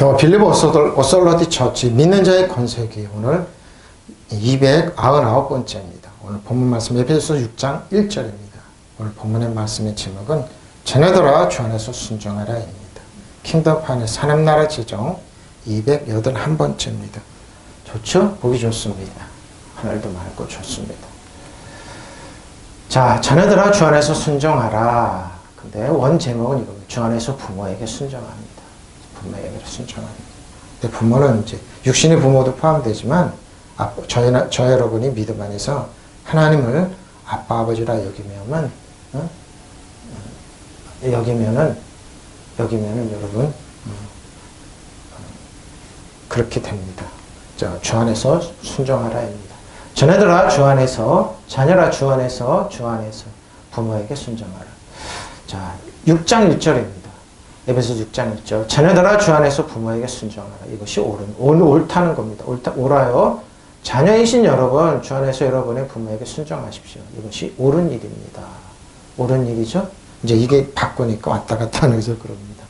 더 빌리브 오솔로티 처치 믿는 자의 권세기 오늘 299번째입니다. 오늘 본문 말씀 에베소서 6장 1절입니다. 오늘 본문의 말씀의 제목은 자녀들아 주 안에서 순종하라입니다. 킹덤 안에서 하나님 나라 지정 281번째입니다. 좋죠? 보기 좋습니다. 하늘도 맑고 좋습니다. 자, 자녀들아 주 안에서 순종하라. 근데 원 제목은 이겁니다. 주 안에서 부모에게 순종합니다. 부모에게 순종합니다. 근데 부모는 이제 육신의 부모도 포함되지만 저 여러분이 믿음 안에서 하나님을 아빠 아버지라 여기면은 여러분 그렇게 됩니다. 자, 주 안에서 순종하라입니다. 자녀들아 주 안에서 부모에게 순종하라. 자, 6장 1절입니다. 에베소 6장 1절. 자녀들아 주 안에서 부모에게 순종하라. 이것이 옳다는 겁니다. 옳아요. 자녀이신 여러분, 주 안에서 여러분의 부모에게 순종하십시오. 이것이 옳은 일입니다. 옳은 일이죠? 이제 이게 바꾸니까 왔다 갔다 하는 해서 그럽니다.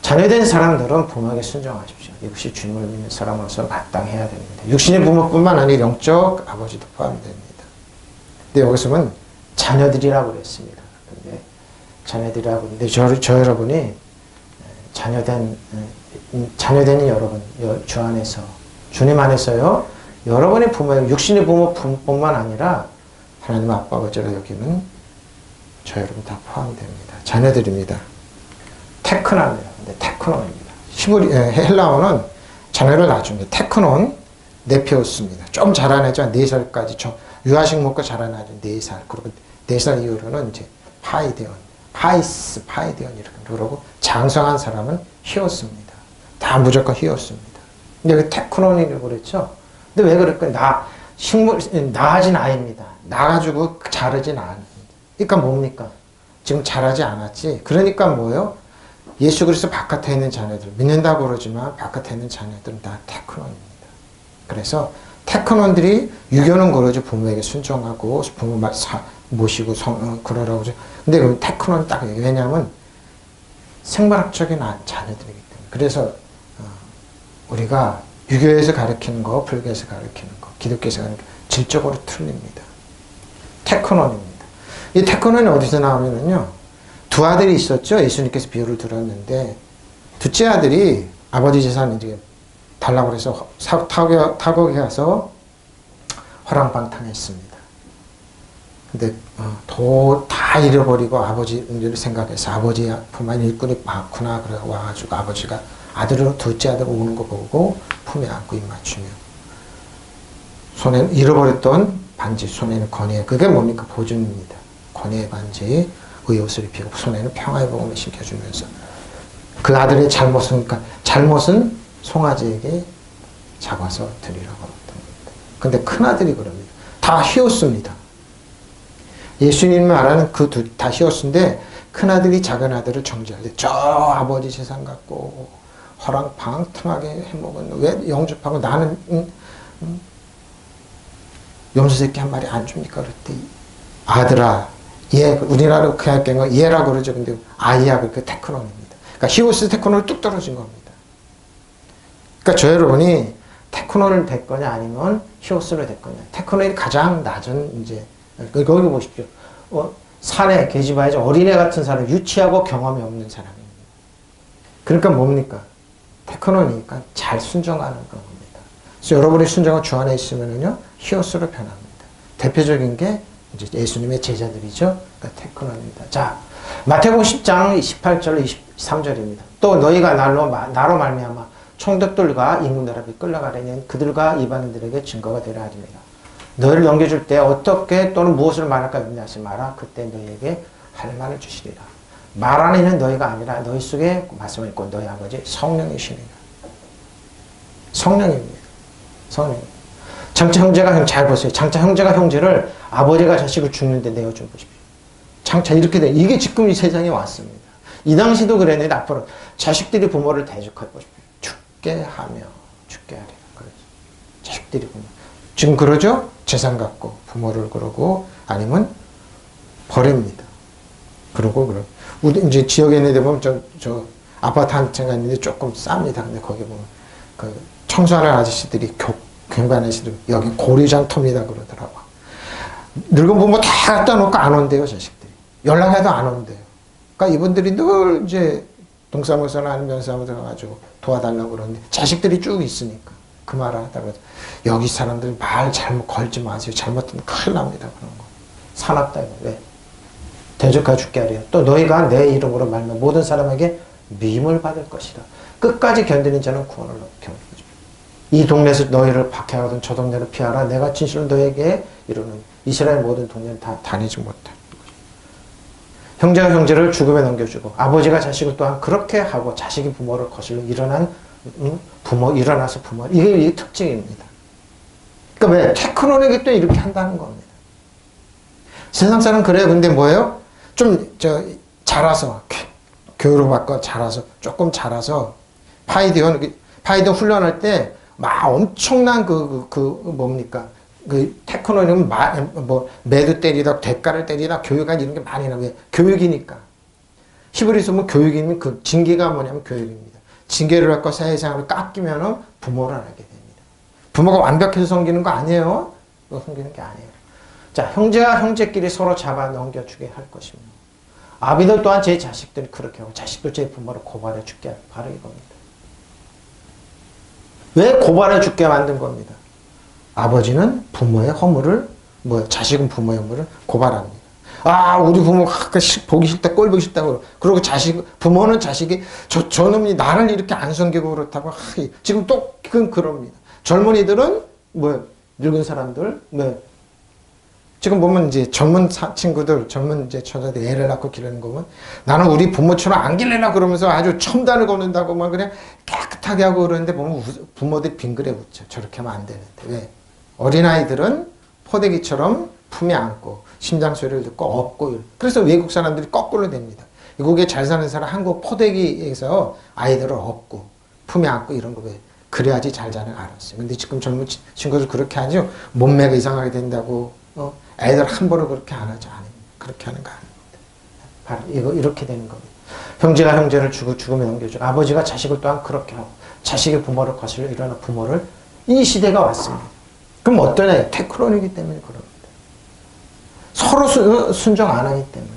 자녀된 사람들은 부모에게 순종하십시오. 이것이 주님을 믿는 사람으로서 마땅해야 됩니다. 육신의 부모뿐만 아니라 영적 아버지도 포함됩니다. 근데 여기서는 자녀들이라고 그랬습니다. 근데 자녀들이라고 근데 저 여러분이 자녀된 여러분, 주 안에서 주님 안에서요, 여러분의 부모예요. 육신의 부모뿐만 아니라 하나님 아빠 아버지라 여기는 저 여러분 다 포함됩니다. 자녀들입니다. 테크나입니다. 테크논입니다. 헬라어는 자녀를 낳아줍니다. 테크논, 네페우스입니다. 좀 자란 애죠. 4살까지 유아식 먹고 자란 아주 4살. 그리고 4살 이후로는 이제 파이디온 이렇게 그러고 장성한 사람은 히오스입니다. 다 무조건 히오스입니다. 근데 왜 테크논이라고 그랬죠? 근데 왜 그럴까요? 나아진 아이입니다. 나가지고 자르진 않습니다. 그러니까 뭡니까? 지금 자라지 않았지. 그러니까 뭐예요? 예수 그리스도 바깥에 있는 자녀들, 믿는다고 그러지만 바깥에 있는 자녀들은 다 테크논입니다. 그래서 테크논들이 유교는 그러죠. 부모에게 순종하고 부모 모시고 그러라고 그러죠. 근데 그 테크논 딱 왜냐하면 생물학적인 자녀들이기 때문에. 그래서 우리가 유교에서 가르치는 거, 불교에서 가르치는 거, 기독교에서 가르치는 거 질적으로 틀립니다. 테크논입니다. 이 테크논이 어디서 나오면요. 두 아들이 있었죠. 예수님께서 비유를 들었는데 둘째 아들이 아버지 재산 이제 달라고 해서 타국에 가서 화랑방탕했습니다. 근데 다 잃어버리고 아버지 문제를 생각해서 아버지 품안 일꾼이 많구나 그래 와가지고 아버지가 둘째 아들 오는 거 보고 품에 안고 입 맞추며 손에 잃어버렸던 반지 손에는 권위에 그게 뭡니까? 보증입니다. 권위의 반지 의 옷을 입히고 손에는 평화의 복음을 심겨주면서 그 아들의 잘못은 송아지에게 잡아서 드리라고 했던 겁니다. 근데 큰아들이 그럽니다. 다 히오스입니다. 예수님이 말하는 그 다 히오스인데 큰아들이 작은아들을 정죄할 때 저 아버지 재산 갖고 허랑방탕하게 해먹은 왜 영접하고 나는 염소새끼 한 마리 안 줍니까? 그랬더니 아들아 우리나라로 그 학교는 얘라고 그러죠. 근데 아이야 그 테크논입니다. 그러니까 히오스 테크논을 뚝 떨어진 겁니다. 그러니까 저 여러분이 테크논을 될 거냐 아니면 히오스를 될 거냐. 테크논이 가장 낮은 이제 거기 보십시오. 산에 계집아이죠. 어린애 같은 사람, 유치하고 경험이 없는 사람입니다. 그러니까 뭡니까? 테크논이니까 잘 순종하는 겁니다. 그래서 여러분의 순종은 주 안에 있으면요 히오스로 변합니다. 대표적인 게 이제 예수님의 제자들이죠. 그러니까 테크논입니다. 자, 마태복음 10장 18절 23절입니다. 또 너희가 나로 말미암아 총독들과 임금들에게 끌려가려니 그들과 이방인들에게 증거가 되라 하리니라. 너희를 넘겨줄 때 어떻게 또는 무엇을 말할까 염려하지 마라. 그때 너희에게 할 말을 주시리라. 말하는 이는 너희가 아니라 너희 속에 말씀을 있고 너희 아버지 성령이시니라. 성령입니다. 성령입니다. 장차 형제가 잘 보세요. 장차 형제가 형제를 아버지가 자식을 죽는데 내어줘 보십시오. 장차 이렇게 돼. 이게 지금 이 세상에 왔습니다. 이 당시도 그랬는데 앞으로 자식들이 부모를 대적할 보십시오. 죽게 하리라. 그러죠. 자식들이 부모. 지금 그러죠? 재산 갖고 부모를 그러고 아니면 버립니다. 그러고 우리 이제 지역에 있는 데 보면 아파트 한 채가 있는데 조금 쌉니다. 근데 거기 보면 그 청소하는 아저씨들이 경관 아저씨들 여기 고리장터입니다 그러더라고. 늙은 부모 다 갖다 놓고 안 온대요 자식들이. 연락해도 안 온대요. 그러니까 이분들이 늘 이제 동사무소나 아니면 면사무소 가지고 도와달라고 그러는데 자식들이 쭉 있으니까 그 말을 하다가 여기 사람들 말 잘못 걸지 마세요. 잘못하면 큰일 납니다. 그런 거. 사납다 이거. 왜? 대적하 죽게 하리라. 또 너희가 내 이름으로 말하면 모든 사람에게 미움을 받을 것이라. 끝까지 견디는 자는 구원을 얻게 하는 거죠. 이 동네에서 너희를 박해하거든 저 동네를 피하라. 내가 진실로 너에게 이루는 이스라엘 모든 동네는 다 다니지 못해. 형제가 형제를 죽음에 넘겨주고 아버지가 자식을 또한 그렇게 하고 자식이 부모를 거슬러 일어나서 부모 이게 특징입니다. 그러니까 왜? 테크노에게 또 이렇게 한다는 겁니다. 세상 사람 그래요. 근데 뭐예요? 좀 자라서 교육을 받고 자라서 조금 자라서 파이드 훈련할 때 막 엄청난 뭡니까? 그 테크노는 뭐 매도 때리다 대가를 때리다 교육한 이런 게 많이 나와요. 교육이니까. 히브리서 뭐 교육이면 그 징계가 뭐냐면 교육입니다. 징계를 받고 사회생활을 깎이면은 부모를 알게 됩니다. 부모가 완벽해서 섬기는 거 아니에요. 섬기는 게 아니에요. 자, 형제와 형제끼리 서로 잡아 넘겨주게 할 것입니다. 아비들 또한 제 자식들이 그렇게 하고 자식도 제 부모를 고발해 죽게 할 바로 이겁니다. 왜 고발해 죽게 만든 겁니다. 아버지는 부모의 허물을 자식은 부모의 허물을 고발합니다. 아 우리 부모 보기 싫다 꼴 보기 싫다고 그러고 부모는 자식이 저놈이 나를 이렇게 안 섬기고 그렇다고 지금 또 그럽니다. 젊은이들은 늙은 사람들 지금 보면 이제 젊은 친구들 젊은 이제 처자들 애를 낳고 기르는 거 보면 나는 우리 부모처럼 안 기르려고 그러면서 아주 첨단을 거는다고 막 그냥 깨끗하게 하고 그러는데 보면 부모들이 빙그레 웃죠. 저렇게 하면 안 되는데 왜? 어린아이들은 포대기처럼 품에 안고 심장 소리를 듣고 업고 그래서 외국 사람들이 거꾸로 됩니다. 외국에 잘 사는 사람 한국 포대기에서 아이들을 업고 품에 안고 이런 거 왜? 그래야지 잘 자는 알았어요. 근데 지금 젊은 친구들 그렇게 하죠. 몸매가 이상하게 된다고 애들 함부로 그렇게 안 하죠. 그렇게 하는 거 아닙니다. 바로 이렇게 되는 겁니다. 형제가 형제를 죽음에 넘겨주고 아버지가 자식을 또한 그렇게 하고 자식이 부모를 거슬러 일어나 부모를 이 시대가 왔습니다. 그럼 어떤 애? 테크론이기 때문에 그럽니다. 서로 순종 안 하기 때문에.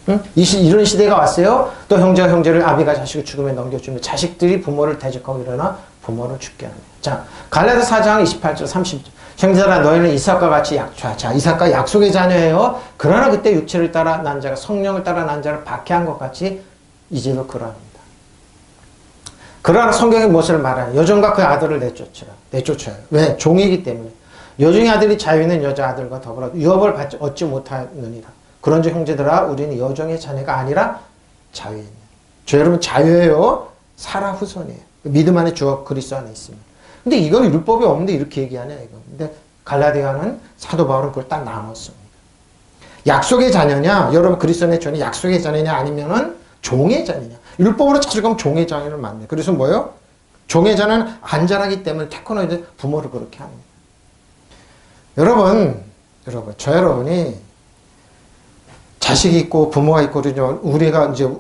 응? 이런 시대가 왔어요. 또 형제가 형제를 아비가 자식을 죽음에 넘겨주면 자식들이 부모를 대적하고 일어나 부모를 죽게 합니다. 자, 갈라디아서 4장 28절 30절. 형제들아 너희는 이삭과 같이 자, 이삭과 약속의 자녀예요. 그러나 그때 육체를 따라 난 자가 성령을 따라 난 자를 박해한 것 같이 이제도 그러합니다. 그러나 성경이 무엇을 말하냐. 여종과 그 아들을 내쫓아요. 왜? 종이기 때문에. 여종의 아들이 자유 있는 여자 아들과 더불어 유업을 얻지 못하느니라. 그런즉 형제들아 우리는 여종의 자녀가 아니라 자유에 있는. 저 여러분 자유예요. 사라 후손이에요. 믿음 안에 주어 그리스도 안에 있습니다. 근데 이건 율법이 없는데 이렇게 얘기하냐 이거. 근데 갈라디아는 사도 바울은 그걸 딱 나눴습니다. 약속의 자녀냐, 여러분 그리스도의 자녀 약속의 자녀냐 아니면은 종의 자녀냐. 율법으로 찾아가면 종의 자녀를 만나요. 그래서 뭐요? 종의 자녀는 안 자라기 때문에 태권도에 부모를 그렇게 합니다. 여러분, 저 여러분이 자식이 있고 부모가 있고 그러죠.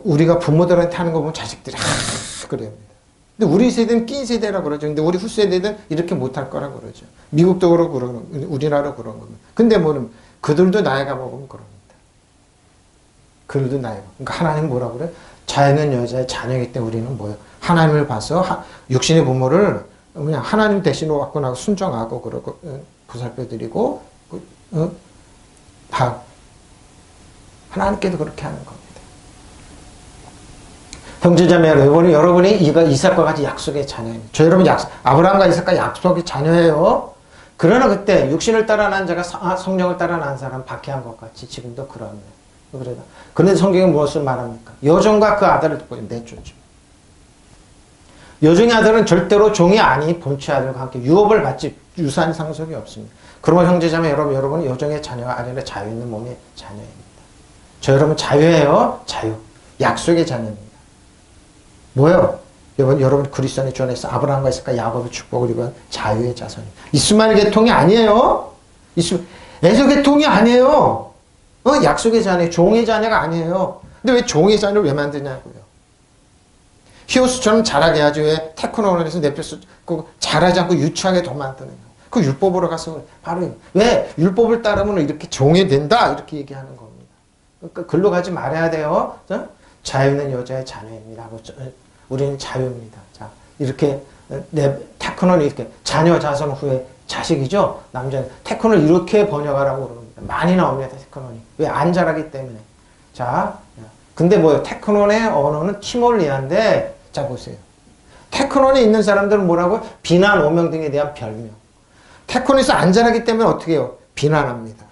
우리가 부모들한테 하는 거 보면 자식들이 그래요. 근데 우리 세대는 낀 세대라고 그러죠. 근데 우리 후세대는 이렇게 못할 거라고 그러죠. 미국도 그러고 우리나라도 그런 겁니다. 근데 뭐는 그들도 나이가 먹으면 그럽니다. 그들도 나이가. 그러니까 하나님 뭐라고 그래요? 자유는 여자의 자녀이기 때문에 우리는 뭐예요? 하나님을 봐서 육신의 부모를 그냥 하나님 대신으로 갖고 나고 순종하고 그러고 보살펴드리고 다 하나님께도 그렇게 하는 겁니다. 형제자매 여러분이 이삭과 같이 약속의 자녀입니다. 저 여러분 아브라함과 이삭과 약속의 자녀예요. 그러나 그때 육신을 따라 난 자가 성령을 따라 난 사람 박해한 것 같이 지금도 그럽니다. 그런데 성경이 무엇을 말합니까? 여종과 그 아들을 내쫓죠. 여종의 아들은 절대로 종이 아닌 본체 아들과 함께 유업을 받지 유사한 상속이 없습니다. 그러면 형제자매 여러분은 여종의 자녀가 아니라 자유 있는 몸의 자녀입니다. 저 여러분 자유예요. 자유. 약속의 자녀입니다. 뭐예요? 여러분 그리스도 안에 주 안에서 아브라함과 이삭과 야곱의 축복을 입은 자유의 자손입니다. 이스마엘 계통이 아니에요. 에서 계통이 아니에요. 약속의 자녀, 종의 자녀가 아니에요. 근데 왜 종의 자녀를 왜 만드냐고요. 히오스처럼 잘하게 해야지 왜 테크노론에서 내표수 잘하지 않고 유추하게 더 만드는 거예요. 그 율법으로 가서 바로 왜 율법을 따르면 이렇게 종이 된다 이렇게 얘기하는 겁니다. 그러니까 글로 가지 말아야 돼요. 자유는 여자의 자녀입니다. 우리는 자유입니다. 자 이렇게 테크노는 이렇게 자녀 자손 후에 자식이죠. 남자는 테크노를 이렇게 번역하라고 그럽니다. 많이 나옵니다. 테크노니 왜 안 자라기 때문에. 자 근데 뭐예요? 테크논의 언어는 티몰리아인데 자 보세요. 테크논에 있는 사람들은 뭐라고요? 비난, 오명 등에 대한 별명. 테크논에서 안 자라기 때문에 어떻게 해요? 비난합니다.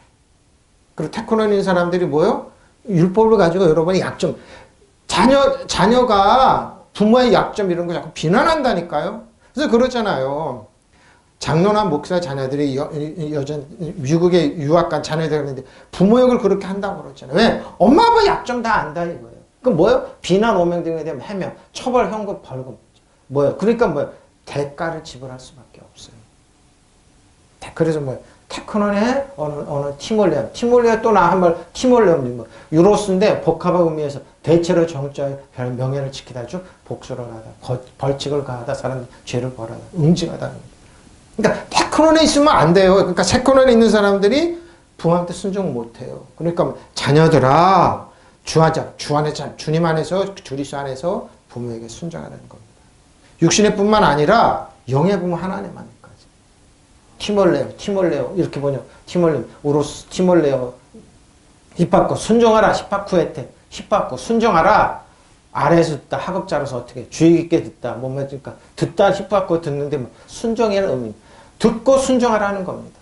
그리고 테크논에 있는 사람들이 뭐예요? 율법을 가지고 여러분의 약점. 자녀가 부모의 약점 이런 거 자꾸 비난한다니까요. 그래서 그러잖아요. 장로나 목사 자녀들이 미국에 유학 간 자녀들이 있는데 부모 욕을 그렇게 한다고 그러잖아요. 왜? 엄마 아빠 약점 다 안다 이거예요. 그럼 뭐예요? 비난, 오명 등에 대한 해명, 처벌, 현금, 벌금. 뭐예요? 그러니까 뭐예요? 대가를 지불할 수밖에 없어요. 그래서 뭐예요? 테크논의 어느 티몰리아 또 나 한번 티몰리아 유로스인데 복합의 의미에서 대체로 정자의 명예를 지키다 쭉 복수를 하다 벌칙을 가하다 사람 죄를 벌하다 응징하다. 그러니까 테크논에 있으면 안 돼요. 그러니까 테크논에 있는 사람들이 부모한테 순종 못 해요. 그러니까 자녀들아 주님 안에서 주리수 안에서 부모에게 순종하는 겁니다. 육신의 뿐만 아니라 영의 부모 하나님만까지. 티몰레오 이렇게 번역. 티몰레오 우로스 티몰레오 히파코 순종하라 히파쿠에테 히파코 순종하라. 아래에서 듣다 하급자로서 어떻게 주의 깊게 듣다 뭐면 그러니까 듣다 히파코 듣는데 뭐 순종이라는 의미. 듣고 순종하라는 겁니다.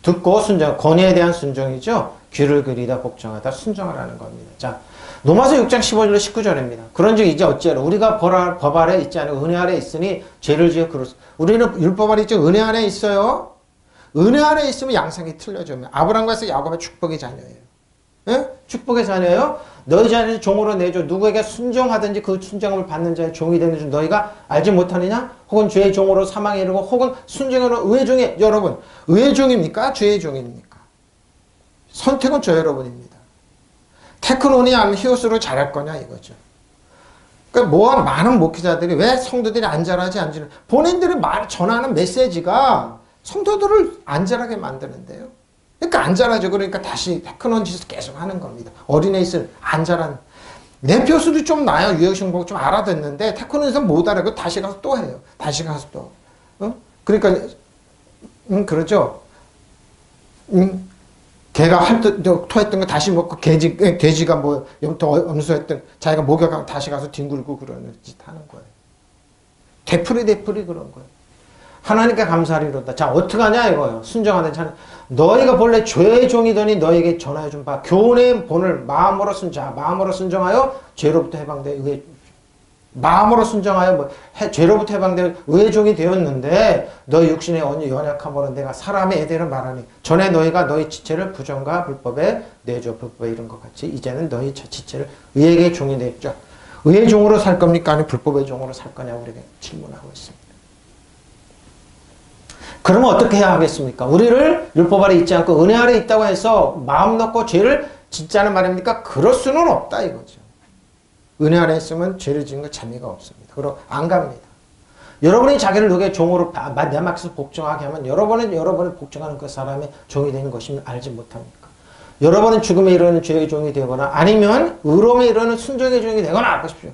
듣고 순종 권위에 대한 순종이죠. 귀를 그리다 복종하다 순종하라는 겁니다. 자 로마서 6장 15절로 19절입니다. 그런즉 이제 어찌하라 우리가 법 아래 있지 않고 은혜 아래 있으니 죄를 지어 그렇소. 우리는 율법 아래 있죠. 은혜 안에 있어요. 은혜 안에 있으면 양상이 틀려져요. 아브라함과 야곱의 축복의 자녀예요. 예? 축복의 자녀예요. 너희 자녀를 종으로 내줘. 누구에게 순종하든지 그 순종을 받는 자의 종이 되는 줄 너희가 알지 못하느냐? 혹은 죄의 종으로 사망에 이르고 혹은 순종으로 의의 종이 여러분 의의 종입니까? 죄의 종입니까? 선택은 저 여러분입니다. 테크논이 아니면 히오스로 잘할 거냐 이거죠. 그러니까 많은 목회자들이 왜 성도들이 안 자라지 본인들이 전하는 메시지가 성도들을 안 자라게 만드는데요. 그러니까 안 자라죠. 그러니까 다시 테크논 짓을 계속 하는 겁니다. 어린애 있을 안 자란. 내 표수도 좀 나요. 유해성 보고 좀 알아듣는데 테크논에서 못 알아고 다시 가서 또 해요. 다시 가서 또. 그러니까 그러죠. 개가 토했던 거 다시 먹고 돼지가 뭐 더 음수했던 자기가 목욕하고 다시 가서 뒹굴고 그러는 짓 하는 거예요. 되풀이 그런 거예요. 하나님께 감사하리로다. 자, 어떡하냐 이거예요. 순종하는 자는 너희가 본래 죄의 종이더니 너에게 전하여 준 바 교훈의 본을 마음으로 순종하여 죄로부터 해방되 마음으로 순종하여 죄로부터 해방되 의의 종이 되었는데 너희 육신의 연약함으로 내가 사람의 애대를 말하니 전에 너희가 너희 지체를 부정과 불법에 내줘 불법에 이런 것 같이 이제는 너희 지체를 의에게 종이 냈죠. 의의 종으로 살 겁니까? 아니면 불법의 종으로 살 거냐고 우리에게 질문하고 있습니다. 그러면 어떻게 해야 하겠습니까? 우리를 율법 아래 있지 않고 은혜 아래 있다고 해서 마음 놓고 죄를 짓자는 말입니까? 그럴 수는 없다 이거죠. 은혜 아래 있으면 죄를 짓는 거 재미가 없습니다. 그럼 안 갑니다. 여러분이 자기를 누구의 종으로 내 몫에서 복종하게 하면 여러분이 복종하는 그 사람의 종이 되는 것임을 알지 못합니까? 여러분은 죽음에 이르는 죄의 종이 되거나 아니면 의로움에 이르는 순종의 종이 되거나 알 것이죠.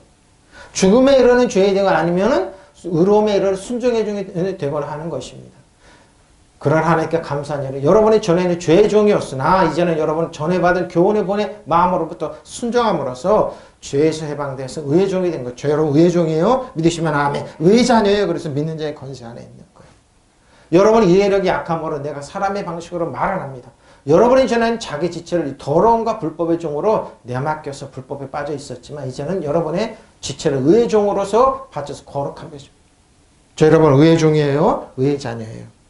죽음에 이르는 죄의 되거나 아니면 의로움에 이르는 순종의 종이 되거나 하는 것입니다. 그런 하나님께 감사한 일은 여러분이 전에는 죄의 종이었으나 이제는 여러분 전에 받은 교훈의 본의 마음으로부터 순종함으로써 죄에서 해방돼서 의의 종이 된 거죠. 여러분 의의 종이에요? 믿으시면 아멘. 의의 자녀예요. 그래서 믿는 자의 권세 안에 있는 거예요. 여러분 이해력이 약함으로 내가 사람의 방식으로 말 안 합니다. 여러분이 전에는 자기 지체를 더러움과 불법의 종으로 내맡겨서 불법에 빠져 있었지만 이제는 여러분의 지체를 의의 종으로서 바쳐서 거룩한 거죠. 저 여러분 의의 종이에요? 의의 자녀예요.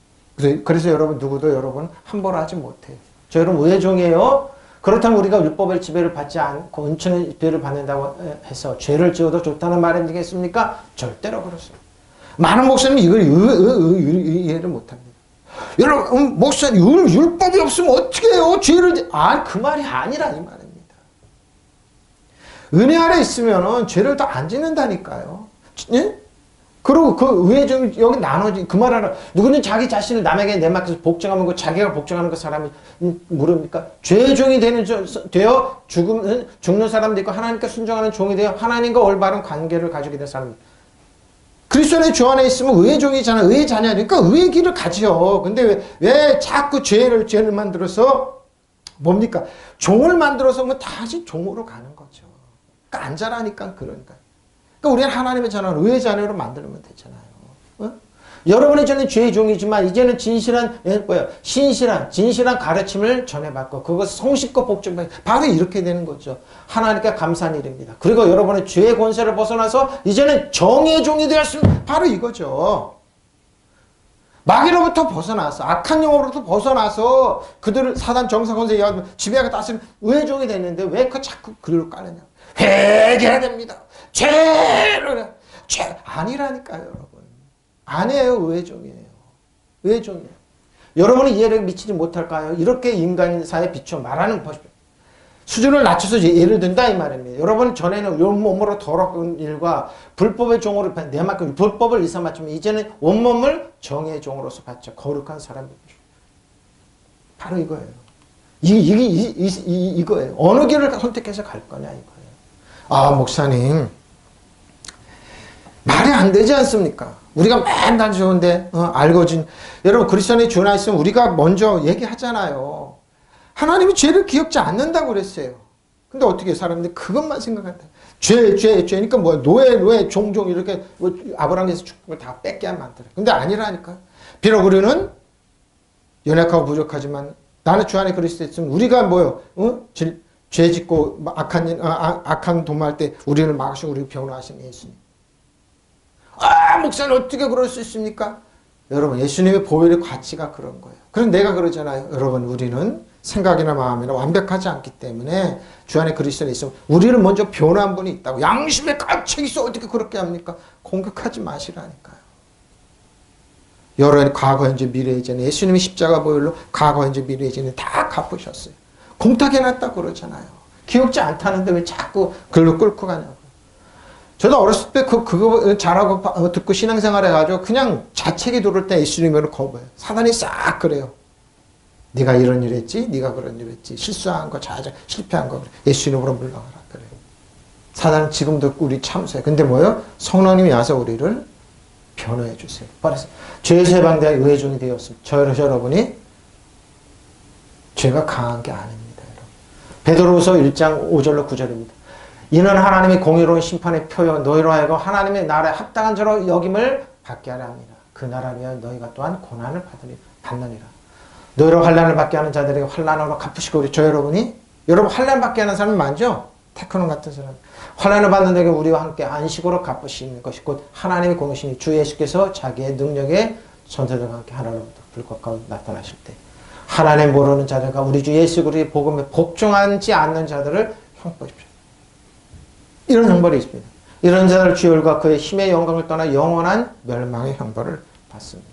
그래서 여러분 누구도 여러분 함부로 하지 못해요. 저 여러분 의의 종이에요? 그렇다면 우리가 율법의 지배를 받지 않고 은총의 지배를 받는다고 해서 죄를 지어도 좋다는 말이겠습니까? 절대로 그렇습니다. 많은 목사님이 이걸 이해를 못합니다. 여러분 목사님 율법이 없으면 어떻게 해요? 죄를 그 말이 아니라 이 말입니다. 은혜 아래 있으면 죄를 더 안 짓는다니까요. 예? 그리고 그 의의 종이 여기 나눠지 그 말하라. 누구는 자기 자신을 남에게 내맡겨서 복종하면 그 자기가 복종하는 그 사람이 모릅니까? 죄의 종이 되어 죽는 사람도 있고 하나님께 순종하는 종이 되어 하나님과 올바른 관계를 가지게 된 사람이. 그리스도의 주 안에 있으면 의의 종이잖아. 의의 자녀니까 의의 길을 가지요. 근데 왜 자꾸 죄를 만들어서 뭡니까? 종을 만들어서 뭐 다시 종으로 가는 거죠. 그러니까 안 자라니까 그러니까. 그러니까 우리는 하나님의 자녀를 의의 자녀로 만들면 되잖아요. 어? 여러분이 저는 죄의 종이지만 이제는 진실한 가르침을 전해받고 그것을 성실과 복종받고 바로 이렇게 되는 거죠. 하나님께 감사한 일입니다. 그리고 여러분의 죄의 권세를 벗어나서 이제는 정의 종이 되었으면 바로 이거죠. 마귀로부터 벗어나서 악한 영으로부터 벗어나서 그들을 사단 정사 권세에 지배하고 다스리는 의의 종이 됐는데 왜 자꾸 그리로 깔느냐. 회개해야 됩니다. 죄 아니라니까요, 여러분. 아니에요. 의의 종이에요. 의의 종이에요. 여러분이 이해를 미치지 못할까요? 이렇게 인간사에 비춰 말하는 것입니다. 수준을 낮춰서 예를 든다 이 말입니다. 여러분 전에는 온몸으로 더러운 일과 불법의 종으로 내맡겨 불법을 일삼았지만 이제는 온몸을 정의의 종으로서 바쳐 거룩한 사람이죠. 바로 이거예요. 이거예요. 어느 길을 선택해서 갈 거냐 이거예요. 아 목사님 말이 안 되지 않습니까? 우리가 맨날 좋은데 알거진 여러분 그리스도의 주 안에 있으면 우리가 먼저 얘기하잖아요. 하나님이 죄를 기억지 않는다고 그랬어요. 근데 어떻게 사람들이 그것만 생각한다. 죄니까 뭐 노예, 종종 이렇게 뭐 아브라함에서 축복을 다 뺏게 하면 안 돼. 근데 아니라니까. 비록 우리는 연약하고 부족하지만 나는 주 안에 그리스도에 있으면 우리가 뭐요? 죄 짓고 악한 도모할 때 우리를 막으시고 우리를 변호하신 예수님. 아 목사님 어떻게 그럴 수 있습니까? 여러분 예수님의 보혈의 가치가 그런 거예요. 그럼 내가 그러잖아요. 여러분 우리는 생각이나 마음이나 완벽하지 않기 때문에 주 안에 그리스도에 있으면 우리를 먼저 변호한 분이 있다고. 양심의 가책이 있어 어떻게 그렇게 합니까? 공격하지 마시라니까요. 여러 과거 현재 미래 이전에 예수님이 십자가 보혈로 과거 현재 미래 이전에 다 갚으셨어요. 공탁해놨다 그러잖아요. 기억지 않다는데 왜 자꾸 글로 끌고 가냐고. 저도 어렸을 때 그거 잘하고 듣고 신앙생활 해가지고 그냥 자책이 들을 때 예수님을 거부해요. 사단이 싹 그래요. 네가 이런 일 했지? 네가 그런 일 했지? 실수한 거, 실패한 거. 예수님으로 물러가라. 그래요. 사단은 지금도 우리 참수해. 근데 뭐예요? 성령님이 와서 우리를 변호해 주세요. 그래서 죄에서 해방되어 의의 종이 되었습니다. 여러분이 죄가 강한 게 아닙니다. 베드로후서 1장 5절로 9절입니다. 이는 하나님이 공의로운 심판의 표요 너희로 하여금 하나님의 나라에 합당한 자로 여김을 받게 하려 합니다. 그 나라를 위하여 너희가 또한 고난을 받느니라. 너희로 환난을 받게 하는 자들에게 환난으로 갚으시고 우리 여러분 환난 받게 하는 사람은 많죠? 테크논 같은 사람. 환난을 받는 자에게 우리와 함께 안식으로 갚으시는 것이 곧 하나님의 공의시니 주 예수께서 자기의 능력에 전사들과 함께 하나님부터 불과 가운데 나타나실 때 하나님 모르는 자들과 우리 주 예수 그리스도의 복음에 복종하지 않는 자들을 형벌하십시오. 이런 형벌이 있습니다. 이런 자들 주열과 그의 힘의 영광을 떠나 영원한 멸망의 형벌을 받습니다.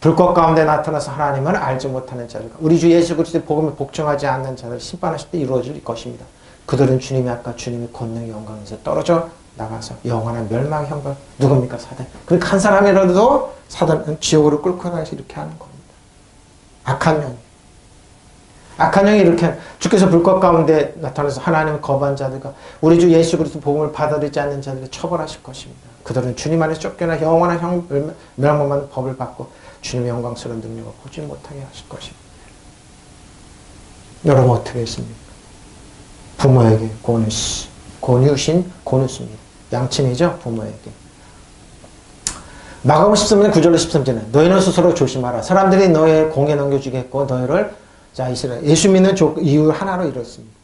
불꽃 가운데 나타나서 하나님을 알지 못하는 자들과 우리 주 예수 그리스도의 복음에 복종하지 않는 자들을 심판하실 때 이루어질 것입니다. 그들은 주님이 아까 주님의 권능 영광에서 떨어져 나가서 영원한 멸망의 형벌. 누굽니까? 사단. 그러니까 한 사람이라도 사단은 지옥으로 끌고 가서 이렇게 하는 겁니다. 악한 영이 이렇게 주께서 불꽃 가운데 나타나서 하나님을 거부한 자들과 우리 주 예수 그리스도 복음을 받아들이지 않는 자들을 처벌하실 것입니다. 그들은 주님 안에서 쫓겨나 영원한 멸망만 법을 받고 주님의 영광스러운 능력을 보지 못하게 하실 것입니다. 여러분 어떻게 했습니까? 부모에게 고누십니다. 양친이죠? 부모에게. 마가복음 13장 9절로 13절에 너희는 스스로 조심하라. 사람들이 너희의 공에 넘겨주겠고 너희를 자 이스라엘 예수 믿는 이유 하나로 이렇습니다.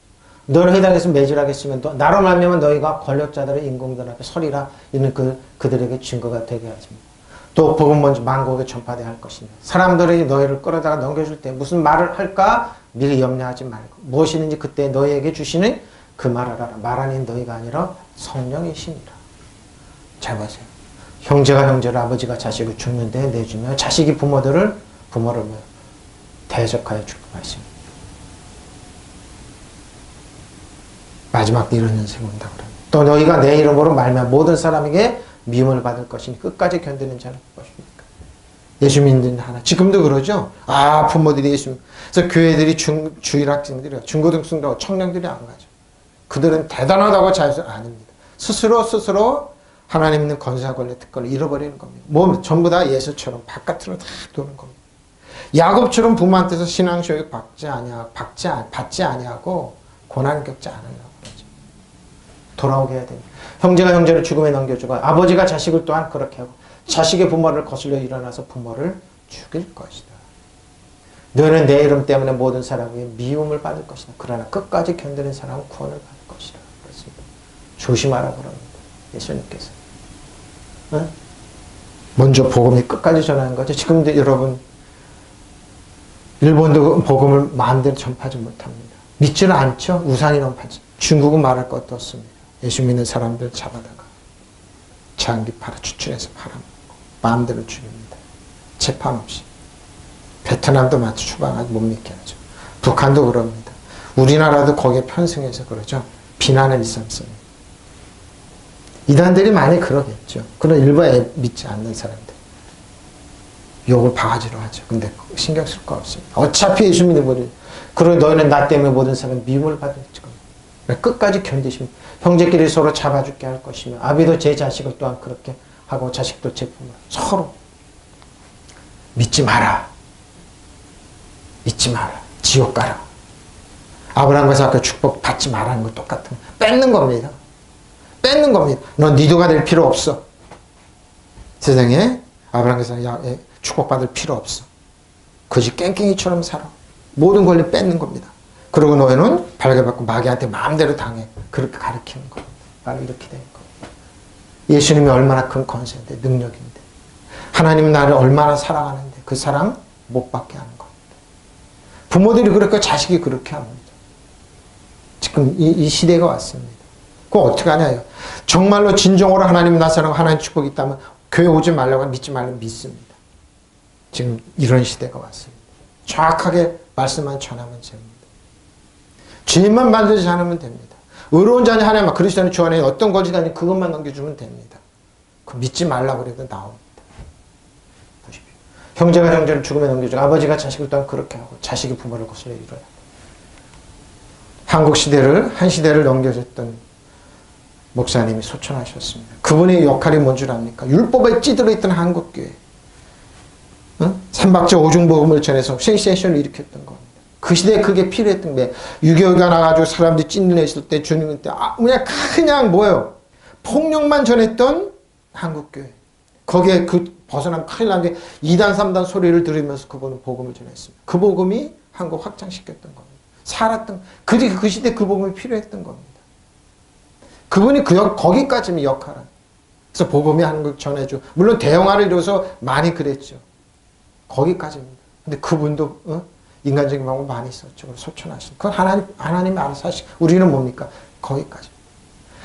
너를 회당에서 매질하겠으면 나로 말미암아 너희가 권력자들의 인공들 앞에 서리라. 이는 그들에게 증거가 되게 하십니다. 또 복음 먼저 만국에 전파되어야 할 것입니다. 사람들이 너희를 끌어다가 넘겨줄 때 무슨 말을 할까 미리 염려하지 말고 무엇이든지 그때 너희에게 주시는 그 말을 하라. 말 아닌 너희가 아니라 성령이시니라. 잘 보세요. 형제가 형제를 아버지가 자식을 죽는데 내주며 자식이 부모를 대적하여 축복하십니다. 마지막 이런 인생이 온다 그래요. 또 너희가 내 이름으로 말하면 모든 사람에게 미움을 받을 것이니 끝까지 견디는 자는 무엇입니까? 예수 믿는 하나. 지금도 그러죠? 부모들이 예수. 그래서 교회들이 주일 학생들이, 중고등생들하고 청년들이 안 가죠. 그들은 대단하다고 자유서 아닙니다. 스스로 하나님 있는 권세와 권리 특권을 잃어버리는 겁니다. 몸 전부 다 예수처럼 바깥으로 다 도는 겁니다. 야곱처럼 부모한테서 신앙교육 받지 아니하고 고난 겪지 않으려고 그러죠. 돌아오게 해야 됩니다. 형제가 형제를 죽음에 넘겨주고 아버지가 자식을 또한 그렇게 하고 자식의 부모를 거슬려 일어나서 부모를 죽일 것이다. 너는 내 이름 때문에 모든 사람에게 미움을 받을 것이다. 그러나 끝까지 견디는 사람은 구원을 받을 것이다. 그렇습니다. 조심하라고 그럽니다. 예수님께서. 먼저 복음이 끝까지 전하는 거죠. 지금도 여러분 일본도 복음을 마음대로 전파하지 못합니다. 믿지는 않죠. 우산이 너무 파지. 중국은 말할 것도 없습니다. 예수 믿는 사람들 잡아다가 장기 추출해서 팔아먹고 마음대로 죽입니다. 재판 없이. 베트남도 마치 추방하지 못 믿게 하죠. 북한도 그럽니다. 우리나라도 거기에 편승해서 그러죠. 비난을 일삼습니다. 이단들이 많이 그러겠죠. 그런 일부 믿지 않는 사람들. 욕을 바가지로 하죠. 근데 신경 쓸 거 없습니다. 어차피 예수 믿는 분이 그리고 너희는 나 때문에 모든 사람은 미움을 받을 겁니다. 끝까지 견디십니다. 형제끼리 서로 잡아죽게 할 것이며 아비도 제 자식을 또한 그렇게 하고 자식도 제 부모를 서로 믿지 마라. 믿지 마라. 지옥 가라. 아브라함과 아까 축복 받지 말라는 거 똑같은 뺏는 겁니다. 뺏는 겁니다. 넌 니도가 될 필요 없어. 세상에 아브라함께서 축복받을 필요 없어. 거지 깽깽이처럼 살아. 모든 권리 뺏는 겁니다. 그리고 너희는 발견받고 마귀한테 마음대로 당해. 그렇게 가르치는 겁니다. 바로 이렇게 되는 겁니다. 예수님이 얼마나 큰 권세인데 능력인데 하나님은 나를 얼마나 사랑하는데 그 사랑 못 받게 하는 겁니다. 부모들이 그렇고 자식이 그렇게 합니다. 지금 이 시대가 왔습니다. 그거 어떻게 하냐요. 정말로 진정으로 하나님 나 사랑하고 하나님 축복이 있다면 교회 오지 말라고 믿지 말라고 믿습니다. 지금 이런 시대가 왔습니다. 정확하게 말씀만 전하면 됩니다. 죄만 만들지 않으면 됩니다. 의로운 자니 하나님 그리스도는 주 안에 어떤 것이든 아니 그것만 넘겨주면 됩니다. 그 믿지 말라고 그래도 나옵니다. 보십시오. 형제가 형제를 죽음에 넘겨주고 아버지가 자식을 또한 그렇게 하고 자식이 부모를 거슬려 이뤄야 한국 시대를 한 시대를 넘겨줬던 목사님이 소천하셨습니다. 그분의 역할이 뭔 줄 압니까? 율법에 찌들어 있던 한국교회. 삼박자 오중복음을 전해서 센세이션을 일으켰던 겁니다. 그 시대에 그게 필요했던 게 6.25가 나가지고 사람들이 찐내있을 때 주님 때 그냥 뭐예요? 폭력만 전했던 한국교회. 거기에 벗어나면 큰일 난 게 2단 3단 소리를 들으면서 그분은 복음을 전했습니다. 그 복음이 한국 확장시켰던 겁니다. 살았던 그 시대 그 복음이 필요했던 겁니다. 그분이 거기까지는 역할을. 그래서 복음이 한국 전해주고 물론 대형화를 이뤄서 많이 그랬죠. 거기까지입니다. 근데 그분도 인간적인 방법 많이 썼죠. 소천하신. 그건 하나님이 알아서 하시고 우리는 뭡니까? 거기까지.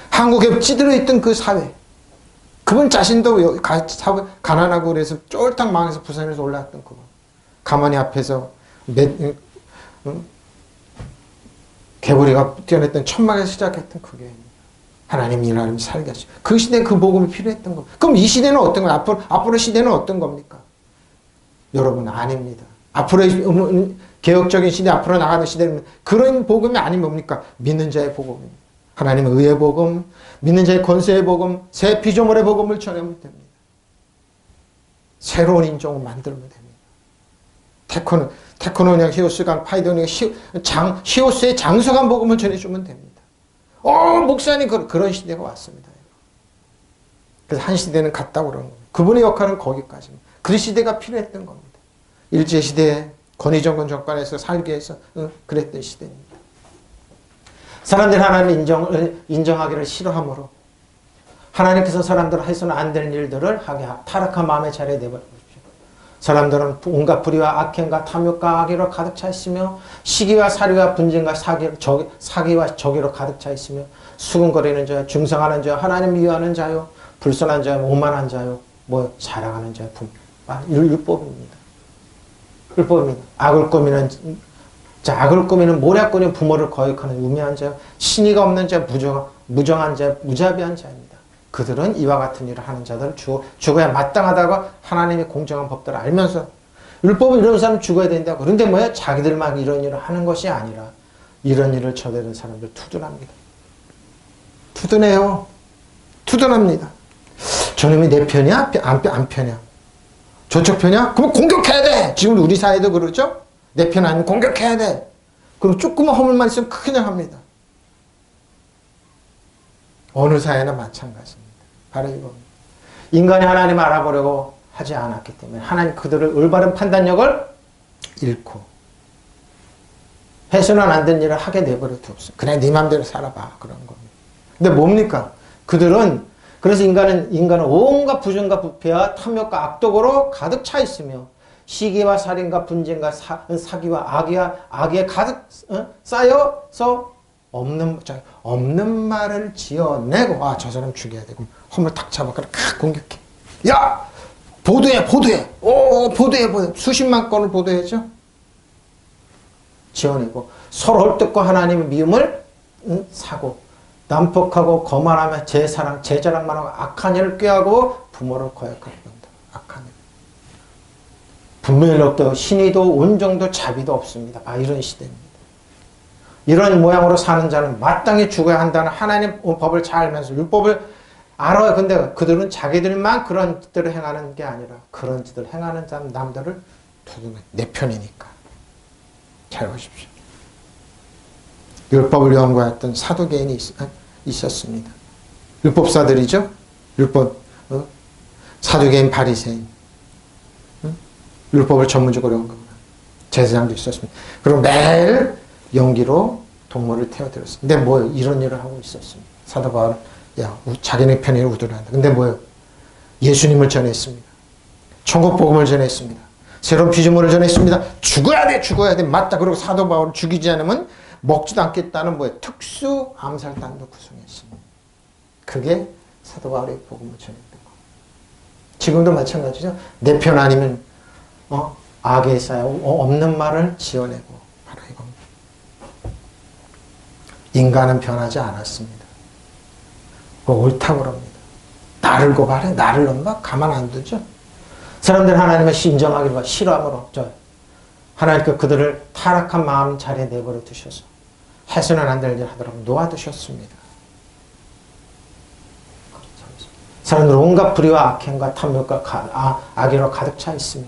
한국에 찌들어 있던 그 사회. 그분 자신도 가난하고 그래서 쫄딱 망해서 부산에서 올라왔던 그분. 가만히 앞에서 개구리가 뛰어냈던 천막에서 시작했던 그게 하나님 일하면 살게 하시고 그 시대에 그 복음이 필요했던 겁니다. 그럼 이 시대는 어떤 거예요? 앞으로 시대는 어떤 겁니까? 여러분 아닙니다. 앞으로 개혁적인 시대 앞으로 나가는 시대는 그런 복음이 아닌 뭡니까? 믿는 자의 복음입니다. 하나님의 의의 복음, 믿는 자의 권세의 복음, 새 피조물의 복음을 전하면 됩니다. 새로운 인종을 만들면 됩니다. 테크노니아 히오스간 파이도니아 히오스의 장성한 복음을 전해주면 됩니다. 목사님 그런 시대가 왔습니다. 그래서 한 시대는 갔다고 그러는 겁니다. 그분의 역할은 거기까지입니다. 그 시대가 필요했던 겁니다. 일제시대에 권위정권 정권에서 살기 위해서 그랬던 시대입니다. 사람들이 하나님을 인정하기를 싫어하므로 하나님께서 사람들을 해서는 안 되는 일들을 하게 타락한 마음의 자리에 내버려주십시오. 사람들은 온갖 불의와 악행과 탐욕과 악의로 가득 차 있으며 시기와 사리와 분쟁과 사기와 적의로 가득 차 있으며 수군거리는 자요 중상하는 자요 하나님 미워하는 자요 불선한 자요 오만한 자요 자랑하는 자요 율법입니다. 율법입니다. 악을 꾸미는 모략 꾸미는 부모를 거역하는 우매한 자요 신의가 없는 자 무정한 자 무자비한 자입니다. 그들은 이와 같은 일을 하는 자들을 죽어야 마땅하다고 하나님의 공정한 법들을 알면서 율법을 이런 사람은 죽어야 된다고. 그런데 뭐야? 자기들만 이런 일을 하는 것이 아니라 이런 일을 저지르는 사람들 투둔합니다. 투둔해요. 투둔합니다. 저놈이 내 편이야? 안 편이야? 저쪽 편이야? 그럼 공격해야 돼! 지금 우리 사회도 그러죠? 내 편 아니면 공격해야 돼! 그리고 조그만 허물만 있으면 그냥 합니다. 어느 사회나 마찬가지입니다. 바로 이겁니다. 인간이 하나님을 알아보려고 하지 않았기 때문에 하나님 그들을 올바른 판단력을 잃고 해서는 안 되는 일을 하게 내버려 두었어요. 그냥 네 맘대로 살아봐. 그런 겁니다. 근데 뭡니까? 그들은 그래서 인간은 온갖 부정과 부패와 탐욕과 악독으로 가득 차 있으며 시기와 살인과 분쟁과 사기와 악에 가득 쌓여서 없는 말을 지어내고 저 사람 죽여야 돼. 그럼 허물 탁 잡아. 그래 공격해. 야! 보도해. 보도해. 수십만 건을 보도해죠. 지어내고 서로 헐뜯고 하나님의 미움을 사고 난폭하고 거만하며 제 자랑만 하고 악한 일을 꾀하고 부모를 거역하는 겁니다. 악한 일. 분별력도 신의도 온정도 자비도 없습니다. 이런 시대입니다. 이런 모양으로 사는 자는 마땅히 죽어야 한다는 하나님의 법을 잘 알면서 율법을 알아요. 근데 그들은 자기들만 그런 짓들을 행하는 게 아니라 그런 짓을 행하는 남들을 두둔해. 내 편이니까. 잘 보십시오. 율법을 연구했던 사두개인이 있었습니다. 율법사들이죠. 사두개인 바리새인. 율법을 전문적으로 연구하는 제사장도 있었습니다. 그리고 매일 연기로 동물을 태워들었습니다. 근데 뭐예요? 이런 일을 하고 있었습니다. 사도 바울은 자기네 편에 우두를 한다. 근데 뭐예요? 예수님을 전했습니다. 천국 복음을 전했습니다. 새로운 피조물을 전했습니다. 죽어야 돼. 맞다. 그리고 사도 바울을 죽이지 않으면 먹지도 않겠다는 특수 암살단도 구성했습니다. 그게 사도 바울의 복음을 전했던 거. 지금도 마찬가지죠. 내 편 아니면 악에 쌓여 없는 말을 지어내고 바로 이겁니다. 인간은 변하지 않았습니다. 옳다고 그럽니다. 나를 고발해? 나를 넘봐? 가만 안 두죠. 사람들은 하나님을 신정하기로 싫어함으로 없죠. 하나님께 그들을 타락한 마음 자리에 내버려 두셔서 해서는 안 될 일 하도록 놓아두셨습니다. 사람들은 온갖 불의와 악행과 탐욕과 악의로 가득 차 있으며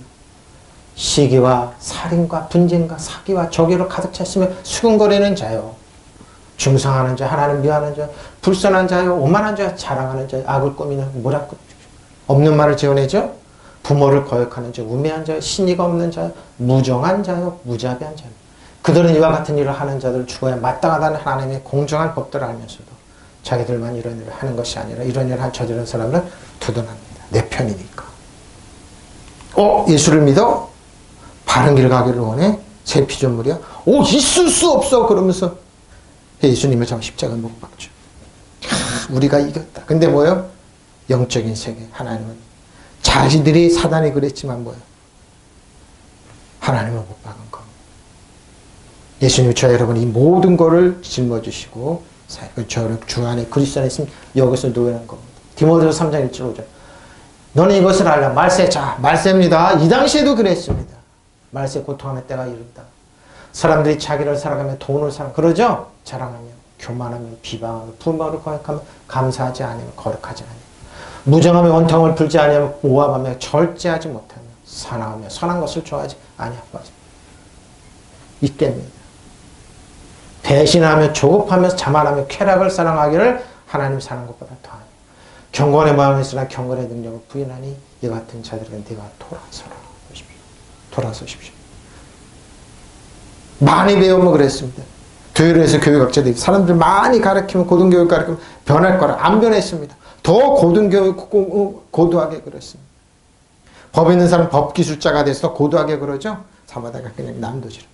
시기와 살인과 분쟁과 사기와 저기로 가득 차 있으며 수근거리는 자요. 중상하는 자, 하나님 미워하는 자, 불선한 자요, 오만한 자, 자랑하는 자, 악을 꾸미는 모략 없는 말을 지어내죠. 부모를 거역하는 자, 우매한 자, 신의가 없는 자, 무정한 자요, 무자비한 자. 그들은 이와 같은 일을 하는 자들을 죽어야 마땅하다는 하나님의 공정한 법들을 알면서도 자기들만 이런 일을 하는 것이 아니라 이런 일을 저지르는 사람을 두둔합니다. 내 편이니까. 예수를 믿어? 바른 길 가기를 원해? 새 피조물이야? 있을 수 없어! 그러면서 예수님의 십자가 못 박죠. 우리가 이겼다. 근데 뭐예요? 영적인 세계. 하나님은 자기들이 사단이 그랬지만 뭐예요? 하나님은 못 박은 겁니다. 예수님이 저 여러분 이 모든 거를 짊어지시고 저를 주 안에 그리스도 안에 있으면 여기서 노예하는 겁니다. 디모데후서 3장 1절 5절. 너는 이것을 알라. 말세입니다. 이 당시에도 그랬습니다. 말세 고통하는 때가 이른다. 사람들이 자기를 살아가며 돈을 그러죠? 자랑하며 교만하며 비방하며 불만을 거역하며 감사하지 않으며 거룩하지 않으며 무정하며 원통을 풀지 아니하며 모함하며 절제하지 못하며 사랑하며 선한 것을 좋아하지 아니하고 이때입니다. 배신하며 조급하며 자만하며 쾌락을 사랑하기를 하나님 사는 것보다 더하니 경건의 마음이 있으나 경건의 능력을 부인하니 이 같은 자들에게 네가 돌아서십시오. 많이 배우면 그랬습니다. 교회에서 교육학자들이 사람들 많이 가르치면 고등교육 가르치면 변할 거라 안 변했습니다. 더 고등교육 고도하게 그랬습니다. 법 있는 사람 법기술자가 돼서 고도하게 그러죠. 사마다가 그냥 남도지로.